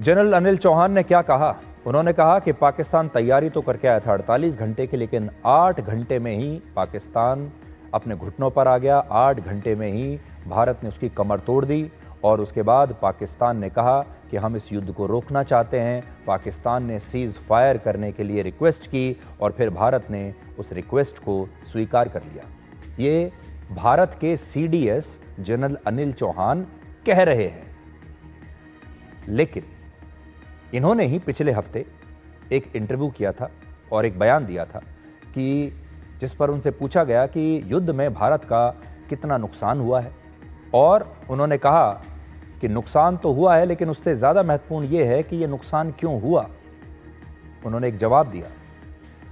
general Anil Chauhan ने क्या कहा। उन्होंने कहा कि पाकिस्तान तैयारी तो करके आया था 48 घंटे की, लेकिन 8 घंटे में ही पाकिस्तान अपने घुटनों पर आ गया। 8 घंटे में ही भारत ने उसकी कमर तोड़ दी और उसके बाद पाकिस्तान ने कहा कि हम इस युद्ध को रोकना चाहते हैं। पाकिस्तान ने सीज फायर करने के लिए रिक्वेस्ट की और फिर भारत ने उस रिक्वेस्ट को स्वीकार कर लिया। ये भारत के सीडीएस जनरल अनिल चौहान कह रहे हैं, लेकिन इन्होंने ही पिछले हफ्ते एक इंटरव्यू किया था और एक बयान दिया था कि जिस पर उनसे पूछा गया कि युद्ध में भारत का कितना नुकसान हुआ है, और उन्होंने कहा कि नुकसान तो हुआ है, लेकिन उससे ज़्यादा महत्वपूर्ण ये है कि ये नुकसान क्यों हुआ। उन्होंने एक जवाब दिया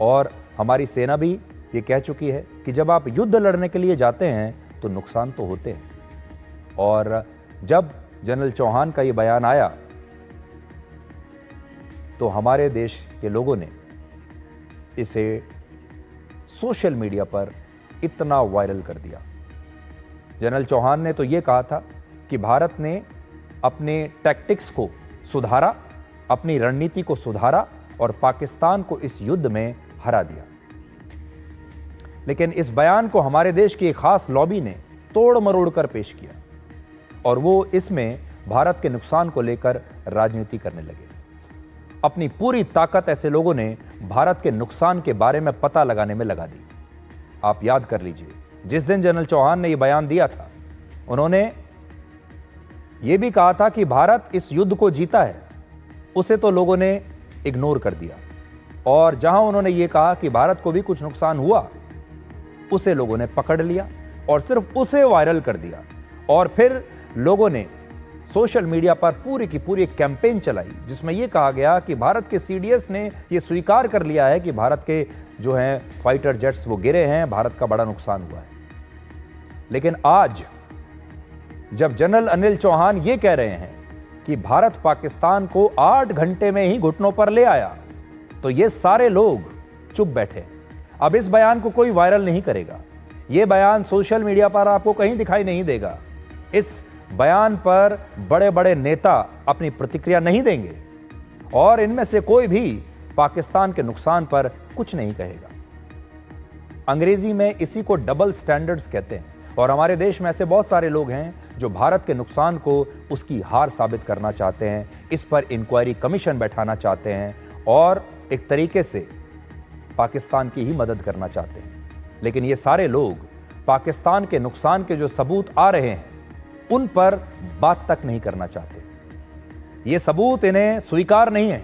और हमारी सेना भी ये कह चुकी है कि जब आप युद्ध लड़ने के लिए जाते हैं तो नुकसान तो होते हैं। और जब जनरल चौहान का ये बयान आया तो हमारे देश के लोगों ने इसे सोशल मीडिया पर इतना वायरल कर दिया। जनरल चौहान ने तो ये कहा था कि भारत ने अपने टैक्टिक्स को सुधारा, अपनी रणनीति को सुधारा और पाकिस्तान को इस युद्ध में हरा दिया। लेकिन इस बयान को हमारे देश की एक खास लॉबी ने तोड़ मरोड़ कर पेश किया और वो इसमें भारत के नुकसान को लेकर राजनीति करने लगे। अपनी पूरी ताकत ऐसे लोगों ने भारत के नुकसान के बारे में पता लगाने में लगा दी। आप याद कर लीजिए, जिस दिन जनरल चौहान ने यह बयान दिया था, उन्होंने यह भी कहा था कि भारत इस युद्ध को जीता है। उसे तो लोगों ने इग्नोर कर दिया, और जहां उन्होंने यह कहा कि भारत को भी कुछ नुकसान हुआ, उसे लोगों ने पकड़ लिया और सिर्फ उसे वायरल कर दिया। और फिर लोगों ने सोशल मीडिया पर पूरी की पूरी कैंपेन चलाई जिसमें यह कहा गया कि भारत के सीडीएस ने यह स्वीकार कर लिया है कि भारत के जो हैं फाइटर जेट्स वो गिरे हैं, भारत का बड़ा नुकसान हुआ है। लेकिन आज जब जनरल अनिल चौहान ये कह रहे हैं कि भारत पाकिस्तान को 8 घंटे में ही घुटनों पर ले आया, तो ये सारे लोग चुप बैठे। अब इस बयान को कोई वायरल नहीं करेगा, यह बयान सोशल मीडिया पर आपको कहीं दिखाई नहीं देगा। इस बयान पर बड़े बड़े नेता अपनी प्रतिक्रिया नहीं देंगे और इनमें से कोई भी पाकिस्तान के नुकसान पर कुछ नहीं कहेगा। अंग्रेजी में इसी को डबल स्टैंडर्ड्स कहते हैं, और हमारे देश में ऐसे बहुत सारे लोग हैं जो भारत के नुकसान को उसकी हार साबित करना चाहते हैं, इस पर इंक्वायरी कमीशन बैठाना चाहते हैं और एक तरीके से पाकिस्तान की ही मदद करना चाहते हैं। लेकिन ये सारे लोग पाकिस्तान के नुकसान के जो सबूत आ रहे हैं उन पर बात तक नहीं करना चाहते। ये सबूत इन्हें स्वीकार नहीं है।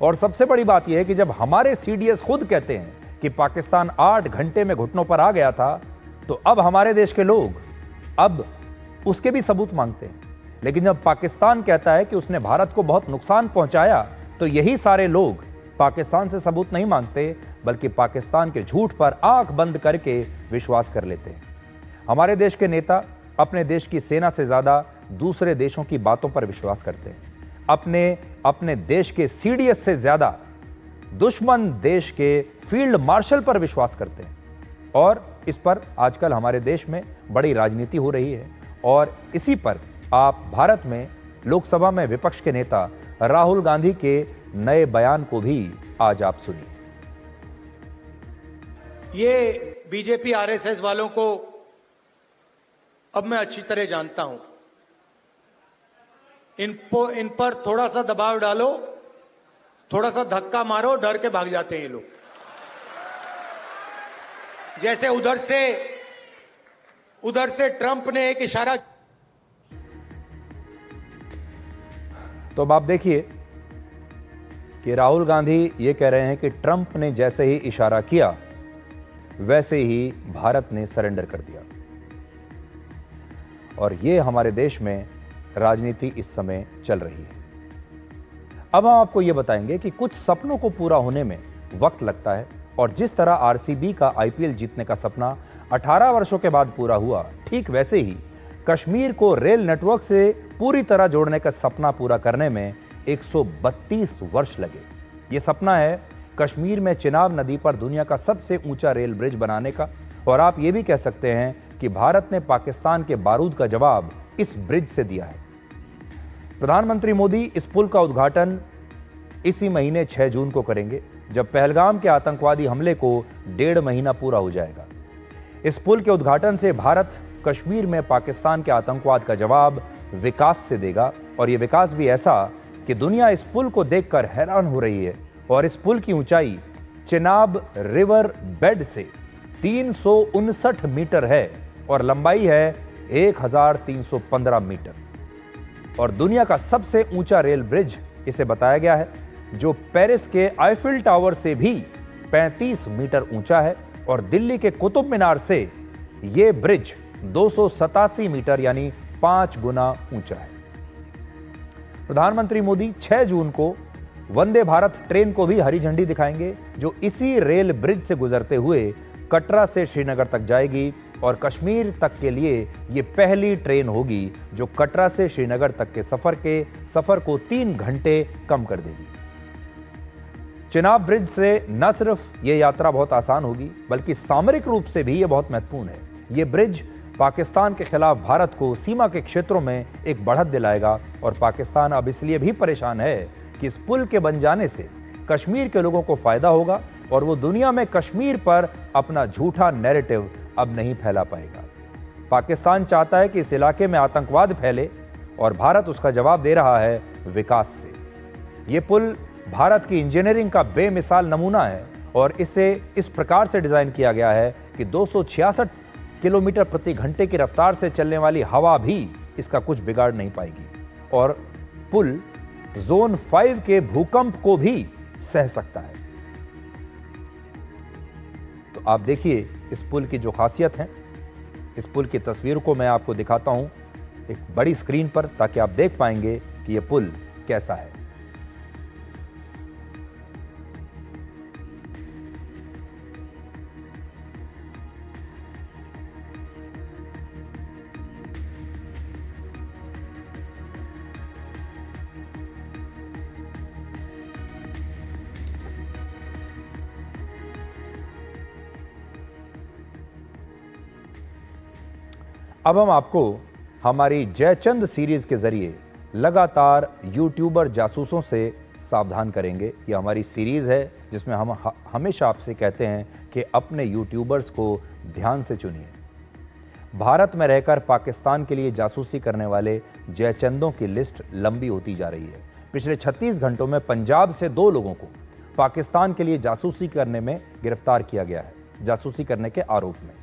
और सबसे बड़ी बात यह है कि जब हमारे सीडीएस खुद कहते हैं कि पाकिस्तान 8 घंटे में घुटनों पर आ गया था, तो अब हमारे देश के लोग अब उसके भी सबूत मांगते हैं। लेकिन जब पाकिस्तान कहता है कि उसने भारत को बहुत नुकसान पहुंचाया, तो यही सारे लोग पाकिस्तान से सबूत नहीं मांगते, बल्कि पाकिस्तान के झूठ पर आंख बंद करके विश्वास कर लेते हैं। हमारे देश के नेता अपने देश की सेना से ज्यादा दूसरे देशों की बातों पर विश्वास करते हैं। अपने देश के सीडीएस से ज्यादा दुश्मन देश के फील्ड मार्शल पर विश्वास करते हैं। और इस पर आजकल हमारे देश में बड़ी राजनीति हो रही है, और इसी पर आप भारत में लोकसभा में विपक्ष के नेता राहुल गांधी के नए बयान को भी आज आप सुनिए। ये बीजेपी आरएसएस वालों को अब मैं अच्छी तरह जानता हूं। इन पर थोड़ा सा दबाव डालो, थोड़ा सा धक्का मारो, डर के भाग जाते हैं ये लोग। जैसे उधर से ट्रंप ने एक इशारा। तो अब आप देखिए कि राहुल गांधी ये कह रहे हैं कि ट्रंप ने जैसे ही इशारा किया वैसे ही भारत ने सरेंडर कर दिया। और ये हमारे देश में राजनीति इस समय चल रही है। अब हम आपको ये बताएंगे कि कुछ सपनों को पूरा होने में वक्त लगता है, और जिस तरह आरसीबी का आईपीएल जीतने का सपना 18 वर्षों के बाद पूरा हुआ, ठीक वैसे ही कश्मीर को रेल नेटवर्क से पूरी तरह जोड़ने का सपना पूरा करने में 132 वर्ष लगे। यह सपना है कश्मीर में चिनाब नदी पर दुनिया का सबसे ऊंचा रेल ब्रिज बनाने का, और आप ये भी कह सकते हैं कि भारत ने पाकिस्तान के बारूद का जवाब इस ब्रिज से दिया है। प्रधानमंत्री मोदी इस पुल का उद्घाटन इसी महीने 6 जून को करेंगे, जब पहलगाम के आतंकवादी हमले को 1.5 महीना पूरा हो जाएगा। इस पुल के उद्घाटन से भारत कश्मीर में पाकिस्तान के आतंकवाद का जवाब विकास से देगा, और यह विकास भी ऐसा कि दुनिया इस पुल को देखकर हैरान हो रही है। और इस पुल की ऊंचाई चिनाब रिवर बेड से 359 मीटर है और लंबाई है 1315 मीटर, और दुनिया का सबसे ऊंचा रेल ब्रिज इसे बताया गया है, जो पेरिस के आईफिल टावर से भी 35 मीटर ऊंचा है, और दिल्ली के कुतुब मीनार से यह ब्रिज 287 मीटर यानी 5 गुना ऊंचा है। प्रधानमंत्री मोदी 6 जून को वंदे भारत ट्रेन को भी हरी झंडी दिखाएंगे, जो इसी रेल ब्रिज से गुजरते हुए कटरा से श्रीनगर तक जाएगी, और कश्मीर तक के लिए यह पहली ट्रेन होगी जो कटरा से श्रीनगर तक के सफर को 3 घंटे कम कर देगी। चिनाब ब्रिज से न सिर्फ यह यात्रा बहुत आसान होगी, बल्कि सामरिक रूप से भी यह बहुत महत्वपूर्ण है। यह ब्रिज पाकिस्तान के खिलाफ भारत को सीमा के क्षेत्रों में एक बढ़त दिलाएगा, और पाकिस्तान अब इसलिए भी परेशान है कि इस पुल के बन जाने से कश्मीर के लोगों को फायदा होगा, और वो दुनिया में कश्मीर पर अपना झूठा नैरेटिव अब नहीं फैला पाएगा। पाकिस्तान चाहता है कि इस इलाके में आतंकवाद फैले, और भारत उसका जवाब दे रहा है विकास से। यह पुल भारत की इंजीनियरिंग का बेमिसाल नमूना है, और इसे इस प्रकार से डिजाइन किया गया है कि 266 किलोमीटर प्रति घंटे की रफ्तार से चलने वाली हवा भी इसका कुछ बिगाड़ नहीं पाएगी, और पुल जोन 5 के भूकंप को भी सह सकता है। तो आप देखिए इस पुल की जो खासियत है। इस पुल की तस्वीर को मैं आपको दिखाता हूं एक बड़ी स्क्रीन पर, ताकि आप देख पाएंगे कि यह पुल कैसा है। अब हम आपको हमारी जयचंद सीरीज के जरिए लगातार यूट्यूबर जासूसों से सावधान करेंगे। यह हमारी सीरीज है जिसमें हम हमेशा आपसे कहते हैं कि अपने यूट्यूबर्स को ध्यान से चुनिए। भारत में रहकर पाकिस्तान के लिए जासूसी करने वाले जयचंदों की लिस्ट लंबी होती जा रही है। पिछले 36 घंटों में पंजाब से 2 लोगों को पाकिस्तान के लिए जासूसी करने में गिरफ्तार किया गया है, जासूसी करने के आरोप में।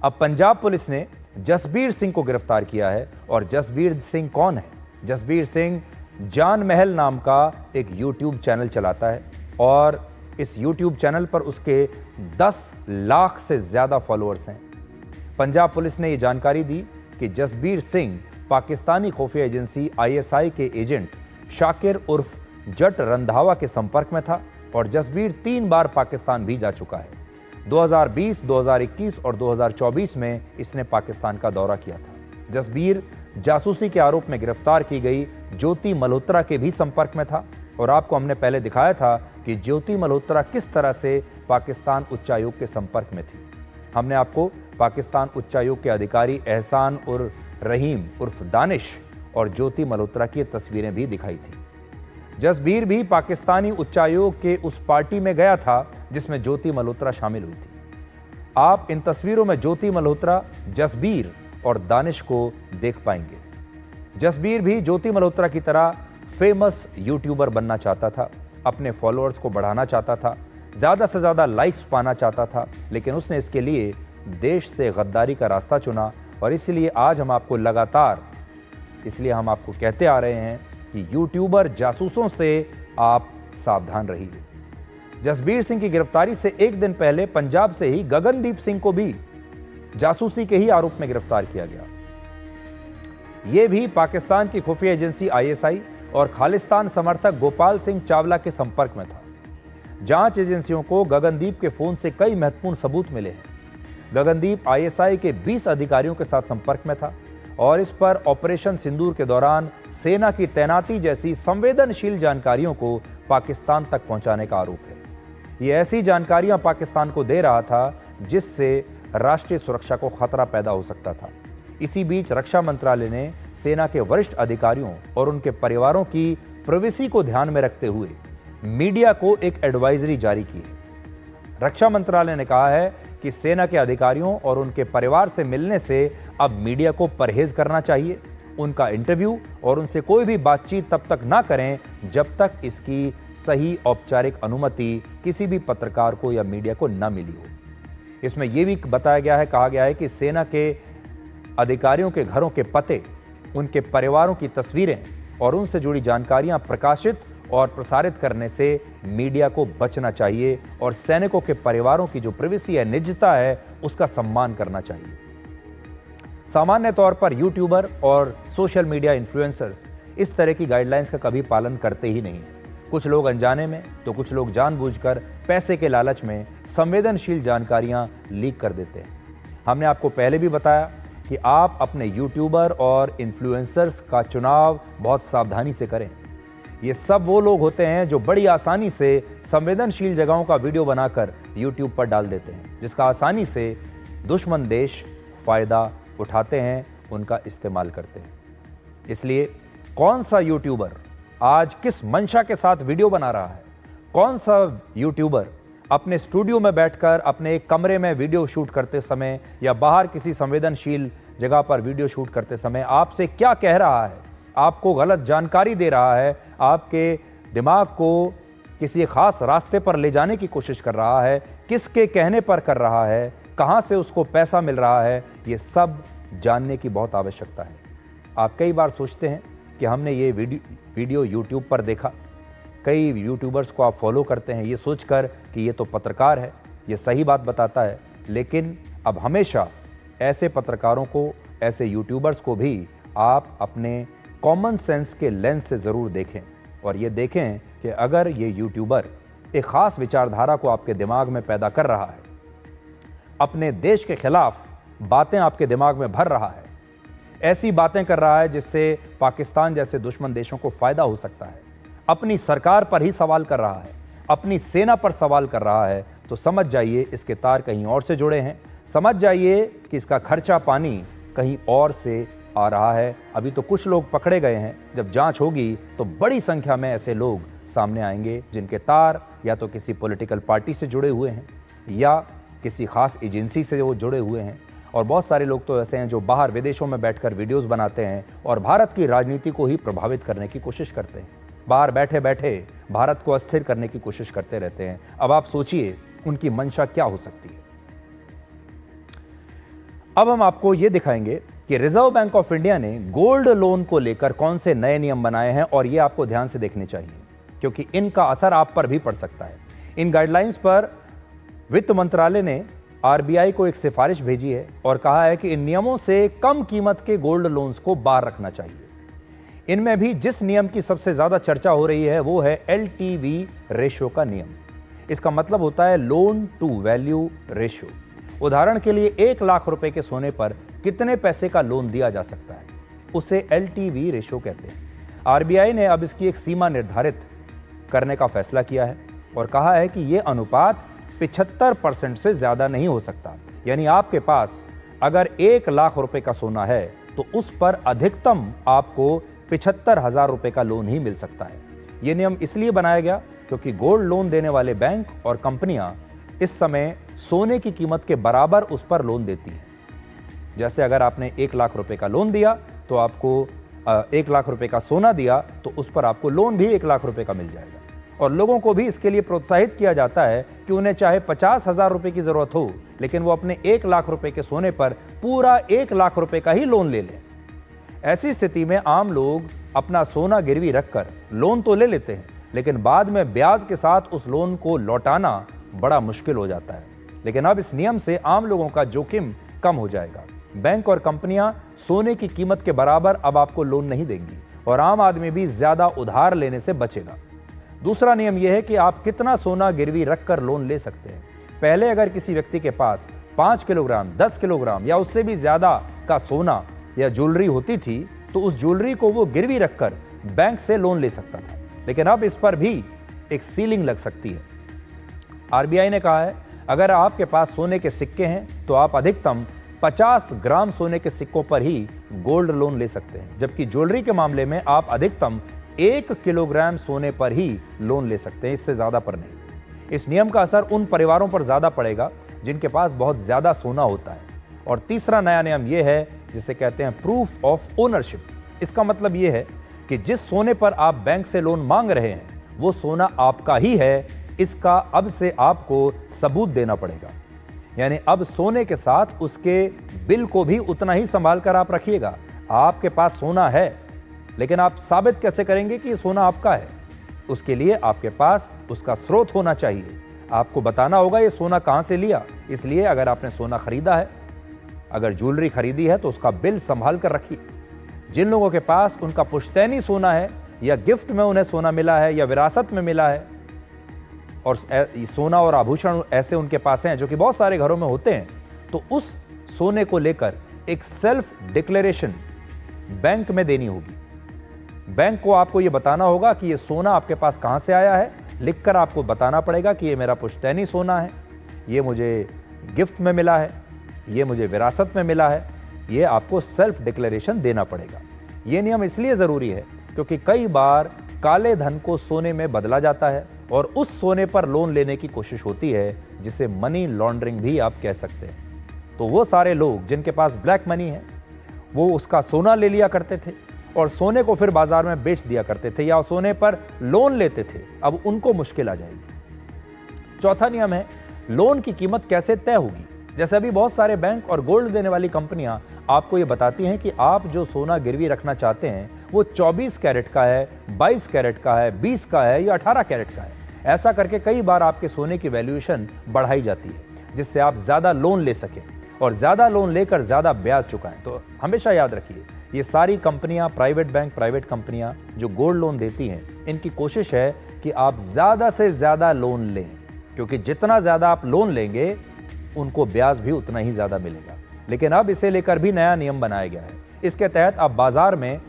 अब पंजाब पुलिस ने जसबीर सिंह को गिरफ्तार किया है। और जसबीर सिंह कौन है? जसबीर सिंह जान महल नाम का एक यूट्यूब चैनल चलाता है, और इस यूट्यूब चैनल पर उसके 10 लाख से ज्यादा फॉलोअर्स हैं। पंजाब पुलिस ने यह जानकारी दी कि जसबीर सिंह पाकिस्तानी खुफिया एजेंसी ISI के एजेंट शाकिर उर्फ जट रंधावा के संपर्क में था, और जसबीर 3 बार पाकिस्तान भी जा चुका है। 2020, 2021 और 2024 में इसने पाकिस्तान का दौरा किया था। जसबीर जासूसी के आरोप में गिरफ्तार की गई ज्योति मल्होत्रा के भी संपर्क में था, और आपको हमने पहले दिखाया था कि ज्योति मल्होत्रा किस तरह से पाकिस्तान उच्चायोग के संपर्क में थी। हमने आपको पाकिस्तान उच्चायोग के अधिकारी एहसान उर्फ रहीम उर्फ दानिश और ज्योति मल्होत्रा की तस्वीरें भी दिखाई थी। जसबीर भी पाकिस्तानी उच्चायोग के उस पार्टी में गया था जिसमें ज्योति मल्होत्रा शामिल हुई थी। आप इन तस्वीरों में ज्योति मल्होत्रा, जसबीर और दानिश को देख पाएंगे। जसबीर भी ज्योति मल्होत्रा की तरह फेमस यूट्यूबर बनना चाहता था, अपने फॉलोअर्स को बढ़ाना चाहता था, ज्यादा से ज्यादा लाइक्स पाना चाहता था, लेकिन उसने इसके लिए देश से गद्दारी का रास्ता चुना। और इसलिए आज हम आपको हम आपको कहते आ रहे हैं कि यूट्यूबर जासूसों से आप सावधान रहिए। जसबीर सिंह की गिरफ्तारी से एक दिन पहले पंजाब से ही गगनदीप सिंह को भी जासूसी के ही आरोप में गिरफ्तार किया गया। यह भी पाकिस्तान की खुफिया एजेंसी ISI और खालिस्तान समर्थक गोपाल सिंह चावला के संपर्क में था। जांच एजेंसियों को गगनदीप के फोन से कई महत्वपूर्ण सबूत मिले हैं। गगनदीप आईएसआई के 20 अधिकारियों के साथ संपर्क में था और इस पर ऑपरेशन सिंदूर के दौरान सेना की तैनाती जैसी संवेदनशील जानकारियों को पाकिस्तान तक पहुंचाने का आरोप है। ये ऐसी जानकारियां पाकिस्तान को दे रहा था जिससे राष्ट्रीय सुरक्षा को खतरा पैदा हो सकता था। इसी बीच रक्षा मंत्रालय ने सेना के वरिष्ठ अधिकारियों और उनके परिवारों की प्राइवेसी को ध्यान में रखते हुए मीडिया को एक एडवाइजरी जारी की है। रक्षा मंत्रालय ने कहा है कि सेना के अधिकारियों और उनके परिवार से मिलने से अब मीडिया को परहेज करना चाहिए। उनका इंटरव्यू और उनसे कोई भी बातचीत तब तक ना करें जब तक इसकी सही औपचारिक अनुमति किसी भी पत्रकार को या मीडिया को न मिली हो। इसमें यह भी बताया गया है, कहा गया है कि सेना के अधिकारियों के घरों के पते, उनके परिवारों की तस्वीरें और उनसे जुड़ी जानकारियां प्रकाशित और प्रसारित करने से मीडिया को बचना चाहिए और सैनिकों के परिवारों की जो प्राइवेसी है, निजता है, उसका सम्मान करना चाहिए। सामान्य तौर पर यूट्यूबर और सोशल मीडिया इन्फ्लुएंसर्स इस तरह की गाइडलाइंस का कभी पालन करते ही नहीं। कुछ लोग अनजाने में तो कुछ लोग जानबूझकर पैसे के लालच में संवेदनशील जानकारियां लीक कर देते हैं। हमने आपको पहले भी बताया कि आप अपने यूट्यूबर और इन्फ्लुएंसर्स का चुनाव बहुत सावधानी से करें। ये सब वो लोग होते हैं जो बड़ी आसानी से संवेदनशील जगहों का वीडियो बनाकर यूट्यूब पर डाल देते हैं, जिसका आसानी से दुश्मन देश फायदा उठाते हैं, उनका इस्तेमाल करते हैं। इसलिए कौन सा यूट्यूबर आज किस मंशा के साथ वीडियो बना रहा है, कौन सा यूट्यूबर अपने स्टूडियो में बैठकर अपने एक कमरे में वीडियो शूट करते समय या बाहर किसी संवेदनशील जगह पर वीडियो शूट करते समय आपसे क्या कह रहा है, आपको गलत जानकारी दे रहा है, आपके दिमाग को किसी खास रास्ते पर ले जाने की कोशिश कर रहा है, किसके कहने पर कर रहा है, कहां से उसको पैसा मिल रहा है, ये सब जानने की बहुत आवश्यकता है। आप कई बार सोचते हैं कि हमने ये वीडियो यूट्यूब पर देखा। कई यूट्यूबर्स को आप फॉलो करते हैं ये सोचकर कि ये तो पत्रकार है, ये सही बात बताता है, लेकिन अब हमेशा ऐसे पत्रकारों को, ऐसे यूट्यूबर्स को भी आप अपने कॉमन सेंस के लेंस से ज़रूर देखें और ये देखें कि अगर ये यूट्यूबर एक ख़ास विचारधारा को आपके दिमाग में पैदा कर रहा है, अपने देश के खिलाफ बातें आपके दिमाग में भर रहा है, ऐसी बातें कर रहा है जिससे पाकिस्तान जैसे दुश्मन देशों को फ़ायदा हो सकता है, अपनी सरकार पर ही सवाल कर रहा है, अपनी सेना पर सवाल कर रहा है, तो समझ जाइए इसके तार कहीं और से जुड़े हैं। समझ जाइए कि इसका खर्चा पानी कहीं और से आ रहा है। अभी तो कुछ लोग पकड़े गए हैं, जब जांच होगी तो बड़ी संख्या में ऐसे लोग सामने आएंगे जिनके तार या तो किसी पॉलिटिकल पार्टी से जुड़े हुए हैं या किसी खास एजेंसी से वो जुड़े हुए हैं। और बहुत सारे लोग तो ऐसे हैं जो बाहर विदेशों में बैठकर वीडियोस बनाते हैं और भारत की राजनीति को ही प्रभावित करने की कोशिश करते हैं, बाहर बैठे बैठे भारत को अस्थिर करने की कोशिश करते रहते हैं। अब आप सोचिए उनकी मंशा क्या हो सकती है। अब हम आपको ये दिखाएंगे कि रिजर्व बैंक ऑफ इंडिया ने गोल्ड लोन को लेकर कौन से नए नियम बनाए हैं और ये आपको ध्यान से देखने चाहिए क्योंकि इनका असर आप पर भी पड़ सकता है। इन गाइडलाइंस पर वित्त मंत्रालय ने आरबीआई को एक सिफारिश भेजी है और कहा है कि इन नियमों से कम कीमत के गोल्ड लोन्स को बाहर रखना चाहिए। इनमें भी जिस नियम की सबसे ज्यादा चर्चा हो रही है वो है LTV रेशो का नियम। इसका मतलब होता है लोन टू वैल्यू रेशो। उदाहरण के लिए 1 लाख रुपए के सोने पर कितने पैसे का लोन दिया जा सकता है, उसे LTV रेशो कहते हैं। आरबीआई ने अब इसकी एक सीमा निर्धारित करने का फैसला किया है और कहा है कि यह अनुपात 75% से ज्यादा नहीं हो सकता। यानी आपके पास अगर 1 लाख रुपए का सोना है तो उस पर अधिकतम आपको 75,000 रुपए का लोन ही मिल सकता है। यह नियम इसलिए बनाया गया क्योंकि गोल्ड लोन देने वाले बैंक और कंपनियां इस समय सोने की कीमत के बराबर उस पर लोन देती हैं। जैसे अगर आपने 1 लाख रुपए का लोन दिया तो आपको 1 लाख रुपए का सोना दिया तो उस पर आपको लोन भी 1 लाख रुपए का मिल जाएगा। और लोगों को भी इसके लिए प्रोत्साहित किया जाता है कि उन्हें चाहे 50,000 रुपए की जरूरत हो लेकिन वो अपने 1 लाख रुपए के सोने पर पूरा 1 लाख रुपए का ही लोन ले लें। ऐसी स्थिति में आम लोग अपना सोना गिरवी रखकर लोन तो ले लेते हैं लेकिन बाद में ब्याज के साथ उस लोन को लौटाना बड़ा मुश्किल हो जाता है। लेकिन अब इस नियम से आम लोगों का जोखिम कम हो जाएगा। बैंक और कंपनियां सोने की कीमत के बराबर अब आपको लोन नहीं देंगी और आम आदमी भी ज्यादा उधार लेने से बचेगा। दूसरा नियम यह है कि आप कितना सोना गिरवी रखकर लोन ले सकते हैं। पहले अगर किसी व्यक्ति के पास 5 किलोग्राम, 10 किलोग्राम या उससे भी ज्यादा का सोना या ज्वेलरी होती थी तो उस ज्वेलरी को वो गिरवी रखकर बैंक से लोन ले सकता था। लेकिन अब इस पर भी एक सीलिंग लग सकती है। आरबीआई ने कहा है अगर आपके पास सोने के सिक्के हैं तो आप अधिकतम 50 ग्राम सोने के सिक्कों पर ही गोल्ड लोन ले सकते हैं, जबकि ज्वेलरी के मामले में आप अधिकतम 1 किलोग्राम सोने पर ही लोन ले सकते हैं, इससे ज्यादा पर नहीं। इस नियम का असर उन परिवारों पर ज्यादा पड़ेगा जिनके पास बहुत ज्यादा सोना होता है। और तीसरा नया नियम यह है जिसे कहते हैं प्रूफ ऑफ ओनरशिप। इसका मतलब यह है कि जिस सोने पर आप बैंक से लोन मांग रहे हैं वो सोना आपका ही है, इसका अब से आपको सबूत देना पड़ेगा। यानी अब सोने के साथ उसके बिल को भी उतना ही संभाल कर आप रखिएगा। आपके पास सोना है, लेकिन आप साबित कैसे करेंगे कि ये सोना आपका है? उसके लिए आपके पास उसका स्रोत होना चाहिए। आपको बताना होगा ये सोना कहां से लिया। इसलिए अगर आपने सोना खरीदा है, अगर ज्वेलरी खरीदी है तो उसका बिल संभाल कर रखिए। जिन लोगों के पास उनका पुश्तैनी सोना है या गिफ्ट में उन्हें सोना मिला है या विरासत में मिला है और सोना और आभूषण ऐसे उनके पास हैं जो कि बहुत सारे घरों में होते हैं, तो उस सोने को लेकर एक सेल्फ डिक्लेरेशन बैंक में देनी होगी। बैंक को आपको यह बताना होगा कि यह सोना आपके पास कहां से आया है। लिखकर आपको बताना पड़ेगा कि यह मेरा पुश्तैनी सोना है, यह मुझे गिफ्ट में मिला है, यह मुझे विरासत में मिला है। यह आपको सेल्फ डिक्लेरेशन देना पड़ेगा। यह नियम इसलिए जरूरी है क्योंकि कई बार काले धन को सोने में बदला जाता है और उस सोने पर लोन लेने की कोशिश होती है, जिसे मनी लॉन्ड्रिंग भी आप कह सकते हैं। तो वो सारे लोग जिनके पास ब्लैक मनी है वो उसका सोना ले लिया करते थे और सोने को फिर बाजार में बेच दिया करते थे या सोने पर लोन लेते थे, अब उनको मुश्किल आ जाएगी। चौथा नियम है लोन की कीमत कैसे तय होगी। जैसे अभी बहुत सारे बैंक और गोल्ड देने वाली कंपनियां आपको ये बताती हैं कि आप जो सोना गिरवी रखना चाहते हैं वो 24 कैरेट का है, 22 कैरेट का है, 20 का है या 18 कैरेट का है। ऐसा करके कई बार आपके सोने की वैल्यूएशन बढ़ाई जाती है जिससे आप ज्यादा लोन ले सकें और ज्यादा लोन लेकर ज्यादा ब्याज चुकाएं। तो हमेशा याद रखिए ये सारी कंपनियां, प्राइवेट बैंक, प्राइवेट कंपनियां जो गोल्ड लोन देती हैं, इनकी कोशिश है कि आप ज्यादा से ज्यादा लोन लें, क्योंकि जितना ज्यादा आप लोन लेंगे उनको ब्याज भी उतना ही ज्यादा मिलेगा। लेकिन अब इसे लेकर भी नया नियम बनाया गया है। इसके तहत अब बाजार में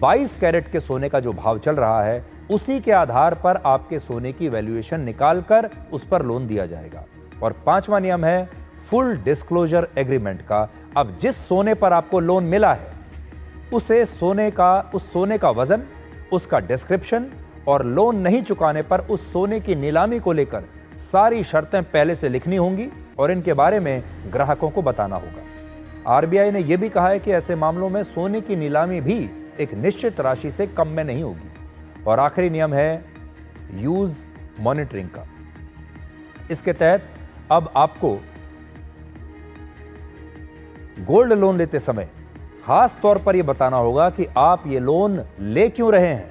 22 कैरेट के सोने का जो भाव चल रहा है उसी के आधार पर आपके सोने की वैल्यूएशन निकालकर उस पर लोन दिया जाएगा। और पांचवा नियम है फुल डिस्क्लोजर एग्रीमेंट का। अब जिस सोने पर आपको लोन मिला है उस सोने का वजन, उसका डिस्क्रिप्शन और लोन नहीं चुकाने पर उस सोने की नीलामी को लेकर सारी शर्तें पहले से लिखनी होंगी और इनके बारे में ग्राहकों को बताना होगा। आरबीआई ने यह भी कहा है कि ऐसे मामलों में सोने की नीलामी भी एक निश्चित राशि से कम में नहीं होगी। और आखिरी नियम है यूज मॉनिटरिंग का। इसके तहत अब आपको गोल्ड लोन लेते समय खास तौर पर यह बताना होगा कि आप ये लोन ले क्यों रहे हैं,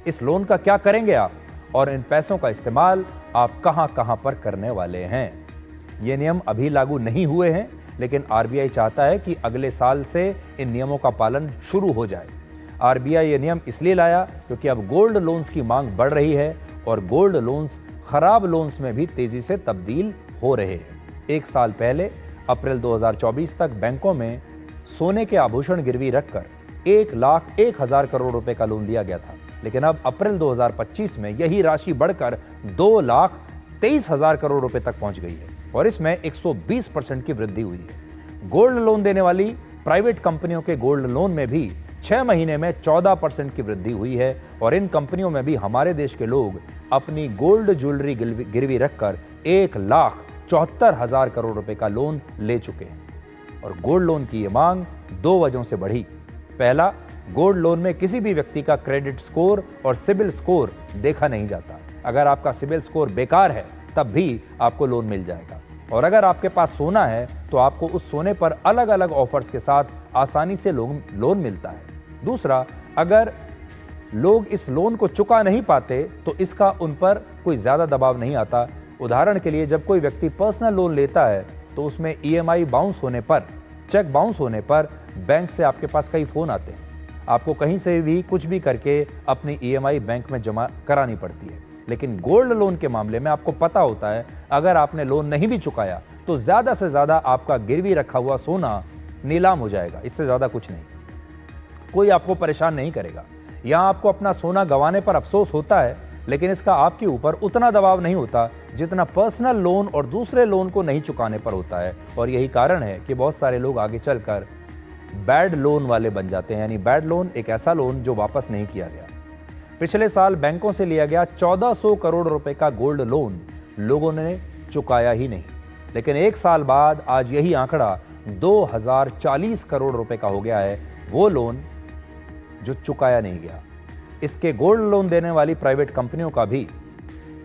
इस लोन का क्या करेंगे आप, और इन पैसों का इस्तेमाल आप कहां कहां पर करने वाले हैं। ये नियम अभी लागू नहीं हुए हैं, लेकिन आरबीआई चाहता है कि अगले साल से इन नियमों का पालन शुरू हो जाए। आरबीआई ये नियम इसलिए लाया क्योंकि अब गोल्ड लोन्स की मांग बढ़ रही है और गोल्ड लोन्स खराब लोन्स में भी तेजी से तब्दील हो रहे हैं। एक साल पहले अप्रैल 2024 तक बैंकों में सोने के आभूषण गिरवी रखकर 1,01,000 करोड़ रुपए का लोन लिया गया था, लेकिन अब अप्रैल 2025 में यही राशि बढ़कर 2,23,000 करोड़ रुपए तक पहुंच गई है और इसमें 120% की वृद्धि हुई है। गोल्ड लोन देने वाली प्राइवेट कंपनियों के गोल्ड लोन में भी 6 महीने में 14% की वृद्धि हुई है और इन कंपनियों में भी हमारे देश के लोग अपनी गोल्ड ज्वेलरी गिरवी रखकर 1,74,000 करोड़ रुपए का लोन ले चुके हैं। और गोल्ड लोन की ये मांग 2 वजहों से बढ़ी। पहला, गोल्ड लोन में किसी भी व्यक्ति का क्रेडिट स्कोर और सिबिल स्कोर देखा नहीं जाता। अगर आपका सिबिल स्कोर बेकार है तब भी आपको लोन मिल जाएगा। और अगर आपके पास सोना है तो आपको उस सोने पर अलग अलग ऑफर्स के साथ आसानी से लोन मिलता है। दूसरा, अगर लोग इस लोन को चुका नहीं पाते तो इसका उन पर कोई ज्यादा दबाव नहीं आता। उदाहरण के लिए, जब कोई व्यक्ति पर्सनल लोन लेता है तो उसमें ईएमआई बाउंस होने पर, चेक बाउंस होने पर बैंक से आपके पास कई फोन आते हैं। आपको कहीं से भी कुछ भी करके अपनी ईएमआई बैंक में जमा करानी पड़ती है। लेकिन गोल्ड लोन के मामले में आपको पता होता है, अगर आपने लोन नहीं भी चुकाया तो ज्यादा से ज्यादा आपका गिरवी रखा हुआ सोना नीलाम हो जाएगा, इससे ज्यादा कुछ नहीं। कोई आपको परेशान नहीं करेगा। यहां आपको अपना सोना गंवाने पर अफसोस होता है, लेकिन इसका आपके ऊपर उतना दबाव नहीं होता जितना पर्सनल लोन और दूसरे लोन को नहीं चुकाने पर होता है। और यही कारण है कि बहुत सारे लोग आगे चलकर बैड लोन वाले बन जाते हैं। यानी बैड लोन एक ऐसा लोन जो वापस नहीं किया गया। पिछले साल बैंकों से लिया गया 1400 करोड़ रुपए का गोल्ड लोन लोगों ने चुकाया ही नहीं, लेकिन एक साल बाद आज यही आंकड़ा 2040 करोड़ रुपए का हो गया है, वो लोन जो चुकाया नहीं गया। इसके गोल्ड लोन देने वाली प्राइवेट कंपनियों का भी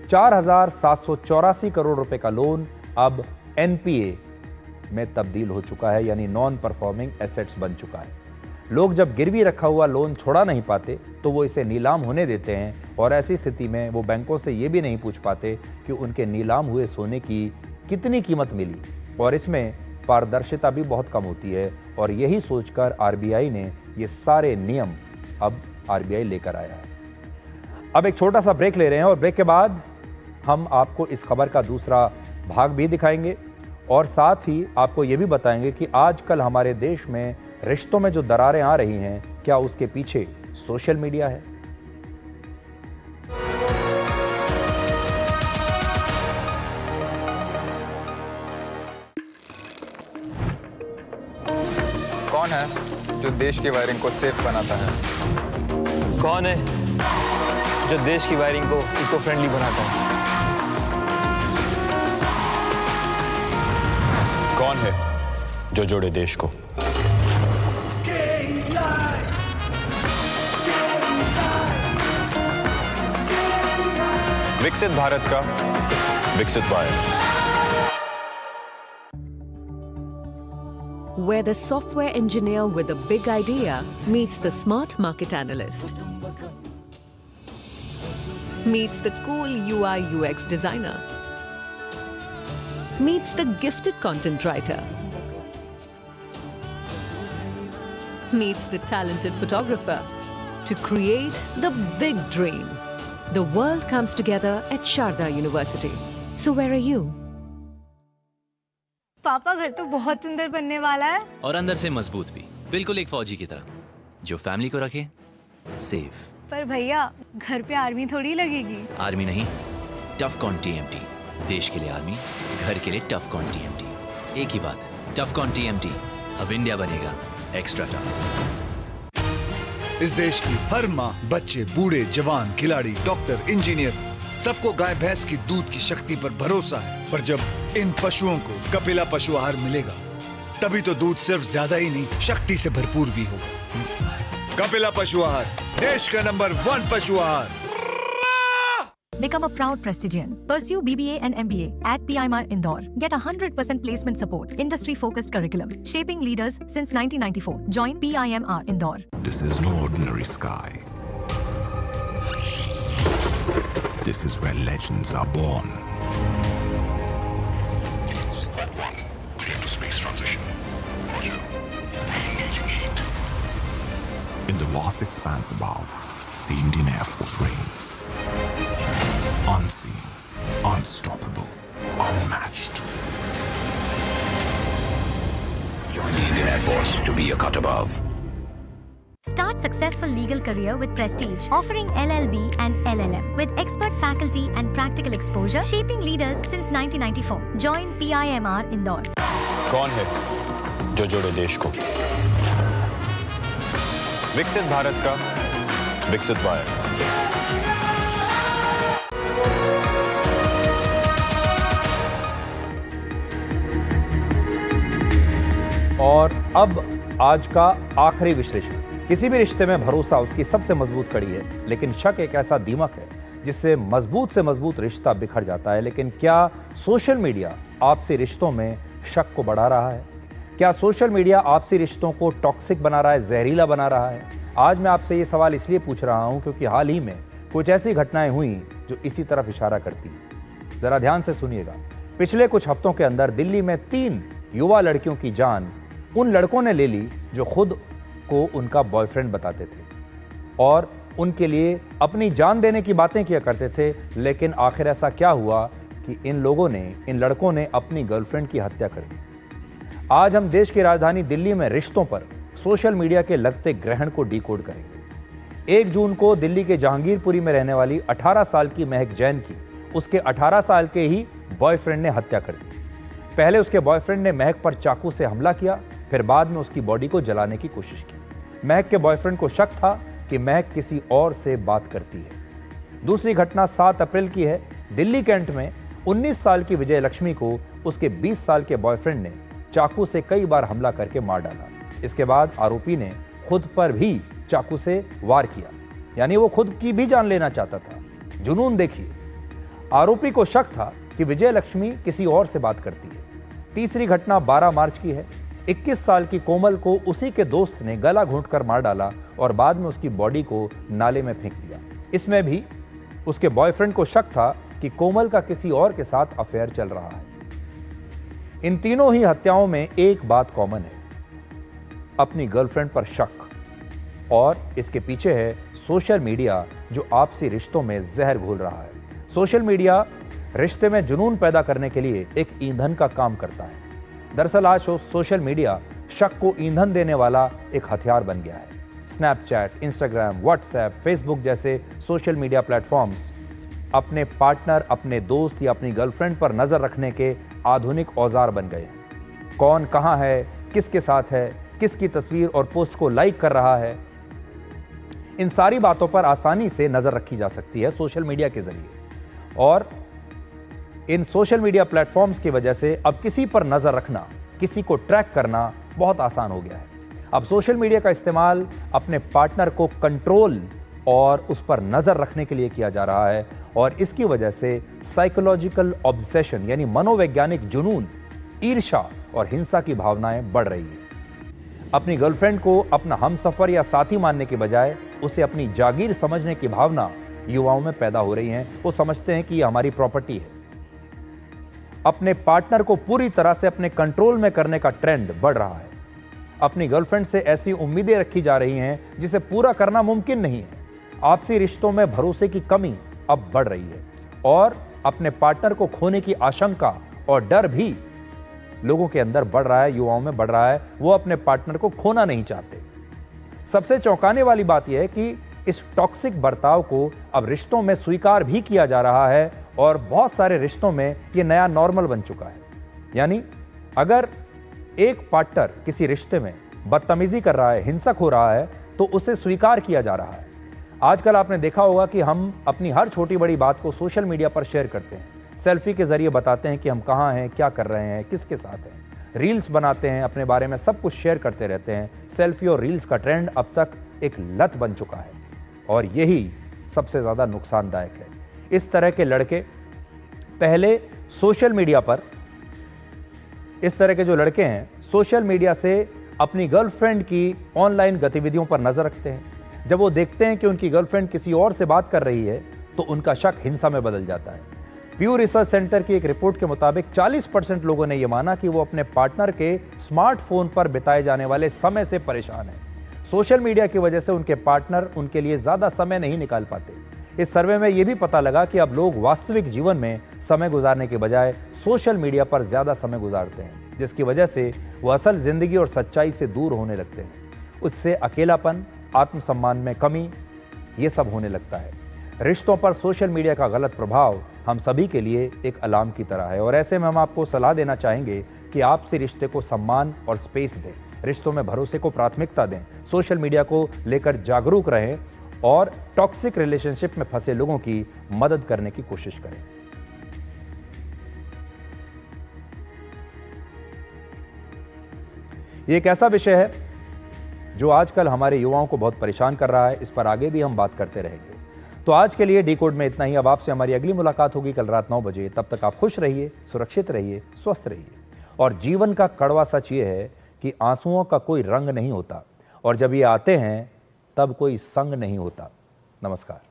4784 करोड़ रुपए का लोन अब एनपीए में तब्दील हो चुका है, यानी नॉन परफॉर्मिंग एसेट्स बन चुका है। लोग जब गिरवी रखा हुआ लोन छोड़ा नहीं पाते तो वो इसे नीलाम होने देते हैं, और ऐसी स्थिति में वो बैंकों से ये भी नहीं पूछ पाते कि उनके नीलाम हुए सोने की कितनी कीमत मिली, और इसमें पारदर्शिता भी बहुत कम होती है। और यही सोचकर आरबीआई ने ये सारे नियम अब आरबीआई लेकर आया है। अब एक छोटा सा ब्रेक ले रहे हैं, और ब्रेक के बाद हम आपको इस खबर का दूसरा भाग भी दिखाएंगे, और साथ ही आपको ये भी बताएंगे कि आजकल हमारे देश में रिश्तों में जो दरारें आ रही हैं, क्या उसके पीछे सोशल मीडिया है। कौन है जो देश की वायरिंग को सेफ बनाता है? कौन है जो देश की वायरिंग को इको फ्रेंडली बनाता है? कौन है जो जोड़े देश को? विकसित भारत का विकसित wire. Where the software engineer with a big idea meets the smart market analyst, meets the cool UI UX designer, meets the gifted content writer, meets the talented photographer to create the big dream. The world comes together at Sharda University. So where are you? पापा घर तो बहुत सुंदर बनने वाला है, और अंदर से मजबूत भी, बिल्कुल एक फौजी की तरह जो फैमिली को रखे सेफ। पर भैया घर पे आर्मी थोड़ी लगेगी। आर्मी नहीं, टफकॉन टीएमटी। देश के लिए आर्मी, घर के लिए टफकॉन टीएमटी। एक ही बात है, टफकॉन टीएमटी। अब इंडिया बनेगा एक्स्ट्रा टफ। इस देश की हर माँ, बच्चे, बूढ़े, जवान, खिलाड़ी, डॉक्टर, इंजीनियर, सबको गाय भैंस की दूध की शक्ति पर भरोसा है। पर जब इन पशुओं को कपिला पशु आहार मिलेगा, तभी तो दूध सिर्फ ज्यादा ही नहीं, शक्ति से भरपूर भी होगा। कपिला पशु आहार, देश का नंबर 1 पशु आहार। Become a proud Prestigian. Pursue BBA and MBA at PIMR Indore. Get 100% placement support. Industry-focused curriculum. Shaping leaders since 1994. Join PIMR Indore. This is no ordinary sky. This is where legends are born. Space transition. Roger. Engaging heat. In the vast expanse above, the Indian Air Force reigns. Unseen, unstoppable, unmatched. Join the Indian Air Force to be a cut above. Start successful legal career with Prestige, offering LLB and LLM with expert faculty and practical exposure, shaping leaders since 1994. Join PIMR Indore. कौन है जो जोड़े देश को? विकसित भारत का विकसित wire. और अब आज का आखिरी विश्लेषण। किसी भी रिश्ते में भरोसा उसकी सबसे मजबूत कड़ी है, लेकिन शक एक ऐसा दीमक है जिससे मजबूत से मजबूत रिश्ता बिखर जाता है। लेकिन क्या सोशल मीडिया आपसी रिश्तों में शक को बढ़ा रहा है? क्या सोशल मीडिया आपसी रिश्तों को टॉक्सिक बना रहा है, जहरीला बना रहा है? आज मैं आपसे ये सवाल इसलिए पूछ रहा हूं क्योंकि हाल ही में कुछ ऐसी घटनाएं हुई जो इसी तरफ इशारा करती हैं। जरा ध्यान से सुनिएगा। पिछले कुछ हफ्तों के अंदर दिल्ली में 3 युवा लड़कियों की जान उन लड़कों ने ले ली जो खुद को उनका बॉयफ्रेंड बताते थे, और उनके लिए अपनी जान देने की बातें किया करते थे, लेकिन आखिर ऐसा क्या हुआ कि इन लड़कों ने अपनी गर्लफ्रेंड की हत्या कर दी। आज हम देश की राजधानी दिल्ली में रिश्तों पर सोशल मीडिया के लगते ग्रहण को डिकोड करेंगे। 1 जून को दिल्ली के जहांगीरपुरी में रहने वाली 18 साल की महक जैन की उसके 18 साल के ही बॉयफ्रेंड ने हत्या कर दी। पहले उसके बॉयफ्रेंड ने महक पर चाकू से हमला किया, फिर बाद में उसकी बॉडी को जलाने की कोशिश की। महक के बॉयफ्रेंड को शक था कि महक किसी और से बात करती है। दूसरी घटना 7 अप्रैल की है। दिल्ली कैंट में 19 साल की विजय लक्ष्मी को उसके 20 साल के बॉयफ्रेंड ने चाकू से कई बार हमला करके मार डाला। इसके बाद आरोपी ने खुद पर भी चाकू से वार किया, यानी वो खुद की भी जान लेना चाहता था। जुनून देखिए। आरोपी को शक था कि विजय लक्ष्मी किसी और से बात करती है। तीसरी घटना 12 मार्च की है। 21 साल की कोमल को उसी के दोस्त ने गला घोंटकर मार डाला और बाद में उसकी बॉडी को नाले में फेंक दिया। इसमें भी उसके बॉयफ्रेंड को शक था कि कोमल का किसी और के साथ अफेयर चल रहा है। इन तीनों ही हत्याओं में एक बात कॉमन है, अपनी गर्लफ्रेंड पर शक, और इसके पीछे है सोशल मीडिया जो आपसी रिश्तों में जहर घोल रहा है। सोशल मीडिया रिश्ते में जुनून पैदा करने के लिए एक ईंधन का काम करता है। दरअसल आज सोशल मीडिया शक को ईंधन देने वाला एक हथियार बन गया है। स्नैपचैट, इंस्टाग्राम, व्हाट्सएप, फेसबुक जैसे सोशल मीडिया प्लेटफॉर्म्स अपने पार्टनर, अपने दोस्त या अपनी गर्लफ्रेंड पर नजर रखने के आधुनिक औजार बन गए हैं। कौन कहां है, किसके साथ है, किसकी तस्वीर और पोस्ट को लाइक कर रहा है, इन सारी बातों पर आसानी से नजर रखी जा सकती है सोशल मीडिया के जरिए। और इन सोशल मीडिया प्लेटफॉर्म्स की वजह से अब किसी पर नजर रखना, किसी को ट्रैक करना बहुत आसान हो गया है। अब सोशल मीडिया का इस्तेमाल अपने पार्टनर को कंट्रोल और उस पर नजर रखने के लिए किया जा रहा है, और इसकी वजह से साइकोलॉजिकल ऑब्सेशन यानी मनोवैज्ञानिक जुनून, ईर्ष्या और हिंसा की भावनाएं बढ़ रही है। अपनी गर्लफ्रेंड को अपना हमसफर या साथी मानने के बजाय उसे अपनी जागीर समझने की भावना युवाओं में पैदा हो रही है। वो समझते हैं कि ये हमारी प्रॉपर्टी है। अपने पार्टनर को पूरी तरह से अपने कंट्रोल में करने का ट्रेंड बढ़ रहा है। अपनी गर्लफ्रेंड से ऐसी उम्मीदें रखी जा रही हैं जिसे पूरा करना मुमकिन नहीं है। आपसी रिश्तों में भरोसे की कमी अब बढ़ रही है, और अपने पार्टनर को खोने की आशंका और डर भी लोगों के अंदर बढ़ रहा है, युवाओं में बढ़ रहा है। वो अपने पार्टनर को खोना नहीं चाहते। सबसे चौंकाने वाली बात यह है कि इस टॉक्सिक बर्ताव को अब रिश्तों में स्वीकार भी किया जा रहा है, और बहुत सारे रिश्तों में ये नया नॉर्मल बन चुका है। यानी अगर एक पार्टनर किसी रिश्ते में बदतमीजी कर रहा है, हिंसक हो रहा है, तो उसे स्वीकार किया जा रहा है। आजकल आपने देखा होगा कि हम अपनी हर छोटी बड़ी बात को सोशल मीडिया पर शेयर करते हैं। सेल्फी के जरिए बताते हैं कि हम कहाँ हैं, क्या कर रहे हैं, किसके साथ हैं। रील्स बनाते हैं, अपने बारे में सब कुछ शेयर करते रहते हैं। सेल्फी और रील्स का ट्रेंड अब तक एक लत बन चुका है, और यही सबसे ज़्यादा नुकसानदायक है। इस तरह के लड़के पहले सोशल मीडिया पर, इस तरह के जो लड़के हैं सोशल मीडिया से अपनी गर्लफ्रेंड की ऑनलाइन गतिविधियों पर नजर रखते हैं। जब वो देखते हैं कि उनकी गर्लफ्रेंड किसी और से बात कर रही है, तो उनका शक हिंसा में बदल जाता है। प्यू रिसर्च सेंटर की एक रिपोर्ट के मुताबिक 40% लोगों ने यह माना कि वो अपने पार्टनर के स्मार्टफोन पर बिताए जाने वाले समय से परेशान हैं। सोशल मीडिया की वजह से उनके पार्टनर उनके लिए ज्यादा समय नहीं निकाल पाते। इस सर्वे में यह भी पता लगा कि अब लोग वास्तविक जीवन में समय गुजारने के बजाय सोशल मीडिया पर ज्यादा समय गुजारते हैं, जिसकी वजह से वो असल जिंदगी और सच्चाई से दूर होने लगते हैं। उससे अकेलापन, आत्मसम्मान में कमी, ये सब होने लगता है। रिश्तों पर सोशल मीडिया का गलत प्रभाव हम सभी के लिए एक अलार्म की तरह है, और ऐसे में हम आपको सलाह देना चाहेंगे कि आपसी रिश्ते को सम्मान और स्पेस दें, रिश्तों में भरोसे को प्राथमिकता दें, सोशल मीडिया को लेकर जागरूक रहें, और टॉक्सिक रिलेशनशिप में फंसे लोगों की मदद करने की कोशिश करें। ये एक ऐसा विषय है जो आजकल हमारे युवाओं को बहुत परेशान कर रहा है। इस पर आगे भी हम बात करते रहेंगे। तो आज के लिए डिकोड में इतना ही। अब आपसे हमारी अगली मुलाकात होगी कल रात 9 बजे। तब तक आप खुश रहिए, सुरक्षित रहिए, स्वस्थ रहिए। और जीवन का कड़वा सच ये है कि आंसुओं का कोई रंग नहीं होता, और जब ये आते हैं तब कोई संग नहीं होता। नमस्कार।